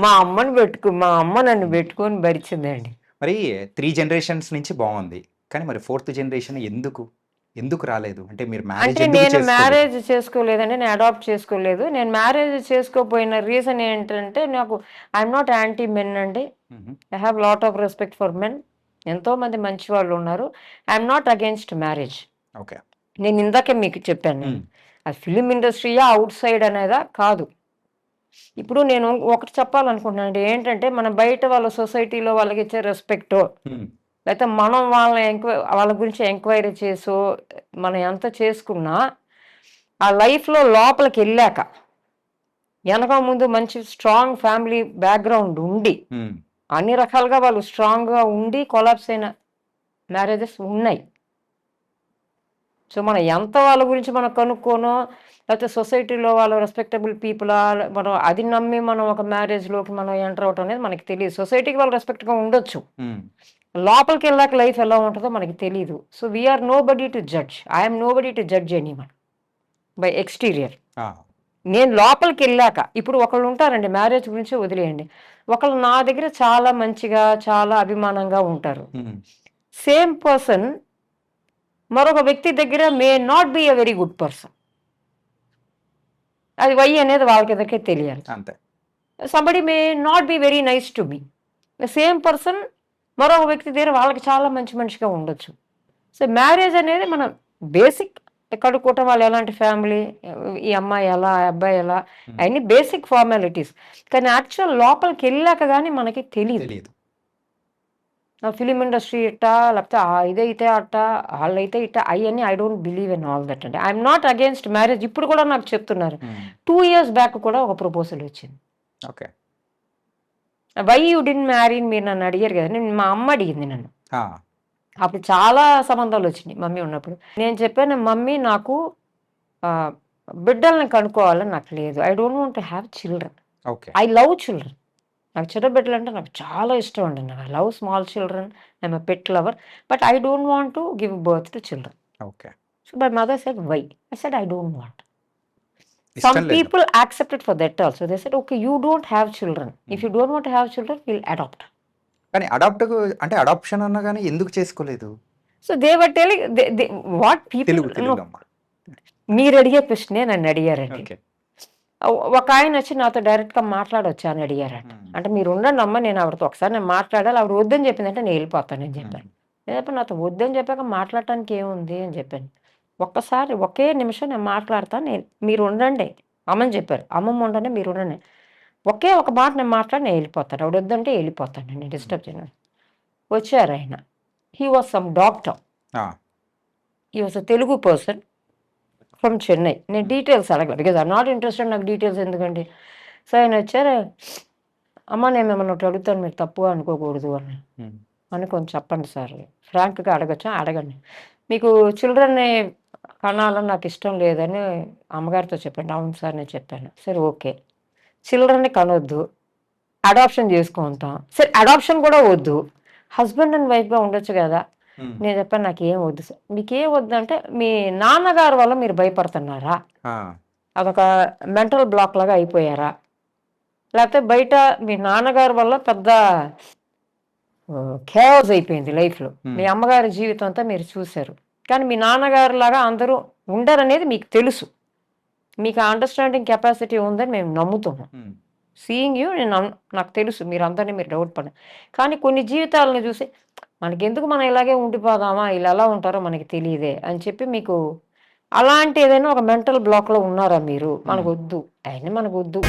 మా అమ్మ నన్ను హ్మ్. పెట్టుకొని భరిచిందండి. మరి 3 జనరేషన్స్ నుంచి బావుంది. కానీ మరి ఫోర్త్ జనరేషన్ ఎందుకు? ఎందుకు రాలేదు? అంటే మీరు మ్యారేజ్ అంటే ఎందుకు నేను చేసుకోలేదు? మ్యారేజ్ చేసుకోలేదండి. నేను అడాప్ట్ చేసుకోలేదు. నేను మ్యారేజ్ చేసుకోపోయిన రీజన్ ఏంటంటే, నాకు ఐయామ్ నాట్ యాంటీ మెన్ అండి. హుహు. I have lot of respect for men. ఎంతోమంది మంచి వాళ్ళు ఉన్నారు. I'm not against marriage. Okay. నేను ఇందాకే మీకు చెప్పాను నేను. హ్మ్. అది ఫిల్మ్ ఇండస్ట్రీయా, ఔట్ సైడ్ అనేదా కాదు. ఇప్పుడు నేను ఒకటి చెప్పాలనుకుంటున్నానండి. ఏంటంటే, మనం బయట వాళ్ళ సొసైటీలో వాళ్ళకిచ్చే రెస్పెక్టో, హ్మ్. లేతే మనం వాళ్ళని వాళ్ళ గురించి ఎంక్వైరీ చేసో, మనం ఎంత చేసుకున్నా, ఆ లైఫ్‌లో లోపలికెళ్ళాక, వెనక ముందు మంచి స్ట్రాంగ్ ఫ్యామిలీ బ్యాక్గ్రౌండ్ ఉండి ఉమ్, అన్ని రకాలుగా వాళ్ళు స్ట్రాంగ్గా ఉండి కొలాప్స్ అయిన మ్యారేజెస్ ఉన్నాయి. సో మనం ఎంత వాళ్ళ గురించి మనం కనుక్కోనో లేకపోతే సొసైటీలో వాళ్ళు రెస్పెక్టబుల్ పీపులా మనం అది నమ్మి మనం ఒక మ్యారేజ్లోకి మనం ఎంటర్ అవటం అనేది మనకి తెలియదు. సొసైటీకి వాళ్ళు రెస్పెక్ట్గా ఉండొచ్చు, ఉమ్, లోపలికి వెళ్ళాక లైఫ్ ఎలా ఉంటుందో మనకి తెలియదు. So we're nobody to judge. I'm nobody to judge anyone by exterior. ఆ, నేను లోపలికి వెళ్ళాక ఇప్పుడు ఒకళ్ళు ఉంటారండి, మ్యారేజ్ గురించి వదిలేయండి, ఒకళ్ళు నా దగ్గర చాలా మంచిగా చాలా అభిమానంగా ఉంటారు. ఉమ్, సేమ్ పర్సన్ మరొక వ్యక్తి దగ్గర may not be a very good person. అది వై అనేది వాళ్ళకి తెలియాలి. అంతే. Somebody may not be very nice to me. Same person మరొక వ్యక్తి దగ్గర వాళ్ళకి చాలా మంచి మనిషిగా ఉండొచ్చు. సో మ్యారేజ్ అనేది మనం బేసిక్ కడుక్కోవటం, వాళ్ళు ఎలాంటి ఫ్యామిలీ, ఈ అమ్మాయి ఎలా, ఆ అబ్బాయి ఎలా, అవన్నీ బేసిక్ ఫార్మాలిటీస్. కానీ యాక్చువల్ లోపలికి వెళ్ళాక కానీ మనకి తెలియదు. తెలియదు. ఫిలిం ఇండస్ట్రీ ఇట్టా లేకపోతే ఇదైతే అట్టా వాళ్ళైతే ఇట్టా అవన్నీ I don't believe in all that అండి. I'm not against marriage. ఇప్పుడు కూడా నాకు చెప్తున్నారు. 2 years బ్యాక్ కూడా ఒక ప్రపోజల్ వచ్చింది. Okay. Why you didn't marry మీరు నన్ను అడిగారు కదా, నేను మా అమ్మ అడిగింది నన్ను. ఆ, అప్పుడు చాలా సంబంధాలు వచ్చినాయి మమ్మీ ఉన్నప్పుడు. నేను చెప్పాను, మమ్మీ నాకు బిడ్డల్ని కనుక్కోవాలని నాకు లేదు. I don't want to have children. Okay. I love children. నాకు చిన్న బిడ్డలు అంటే నాకు చాలా ఇష్టం అండి. నాకు I love small children. I'm a pet lover. But I don't want to give birth to children. Okay. So my mother said why. I said I don't want. ఇష్టం Some లేదు. people accepted for that also. They said, okay, you don't have children. If you don't want to have children, we'll adopt. కానీ అంటే adoption అన్నా కానీ ఎందుకు చేసుకోలేదు? So they were telling, what people, Telugu no, అమ్మా. మీరు అడిగే ప్రశ్నే నన్ను అడిగారండి. ఓకే. ఒక ఆయన వచ్చి నాతో డైరెక్ట్గా మాట్లాడొచ్చా అని అడిగారంట. అంటే మీరు ఉండండి అమ్మ, నేను ఆవిడతో ఒకసారి నేను మాట్లాడాలి, ఆవిడ వద్దని చెప్పిందంటే నేను వెళ్ళిపోతానని చెప్పాను. లేకపోతే నాతో వద్దని చెప్పాక మాట్లాడటానికి ఏముంది అని చెప్పాను. ఒక్కసారి ఒకే నిమిషం నేను మాట్లాడతాను, మీరు ఉండండి అమ్మని చెప్పారు. అమ్మమ్మ ఉండండి, మీరు ఉండండి, ఒకే ఒక మాట నేను మాట్లాడి నేను వెళ్ళిపోతాను. ఆవిడ వద్దంటే వెళ్ళిపోతాను, నేను డిస్టర్బ్ చేయను. వచ్చారు ఆయన. He was some doctor. He was a Telugu person from Chennai. నేను డీటెయిల్స్ అడగలేదు, బికాజ్ ఐఎమ్ నాట్ ఇంట్రెస్టెడ్. నాకు డీటెయిల్స్ ఎందుకండి. సో ఆయన వచ్చారు, అమ్మ నేను మిమ్మల్ని ఒకటి అడుగుతాను, మీరు తప్పుగా అనుకోకూడదు అని కొంచెం చెప్పండి సార్. ఫ్రాంక్గా అడగచ్చా? అడగండి. మీకు చిల్డ్రన్ని కనాలని నాకు ఇష్టం లేదని అమ్మగారితో చెప్పండి. అవును సార్ నేను చెప్పాను. సరే ఓకే, చిల్డ్రన్ని కనొద్దు, అడాప్షన్ చేసుకుంటాం. సరే అడాప్షన్ కూడా వద్దు, హస్బెండ్ అండ్ వైఫ్గా ఉండొచ్చు కదా. నేను చెప్పాను నాకు ఏం వద్దు సార్. మీకు ఏం వద్దు అంటే మీ నాన్నగారు వల్ల మీరు భయపడుతున్నారా, అదొక మెంటల్ బ్లాక్ లాగా అయిపోయారా, లేకపోతే బయట మీ నాన్నగారి వల్ల పెద్ద కేవస్ అయిపోయింది లైఫ్లో, మీ అమ్మగారి జీవితం అంతా మీరు చూశారు, కానీ మీ నాన్నగారు లాగా అందరూ ఉండరనేది మీకు తెలుసు, మీకు అండర్స్టాండింగ్ కెపాసిటీ ఉందని మేము నమ్ముతున్నాం. సీయింగ్ యూ, నాకు తెలుసు మీరు అందరినీ మీరు డౌట్ పడ, కానీ కొన్ని జీవితాలను చూసి మనకెందుకు, మనం ఇలాగే ఉండిపోదామా, ఇలా ఎలా ఉంటారో మనకి తెలియదే అని చెప్పి మీకు అలాంటి ఏదైనా ఒక మెంటల్ బ్లాక్లో ఉన్నారా మీరు, మనకు వద్దు, అవన్నీ మనకు వద్దు.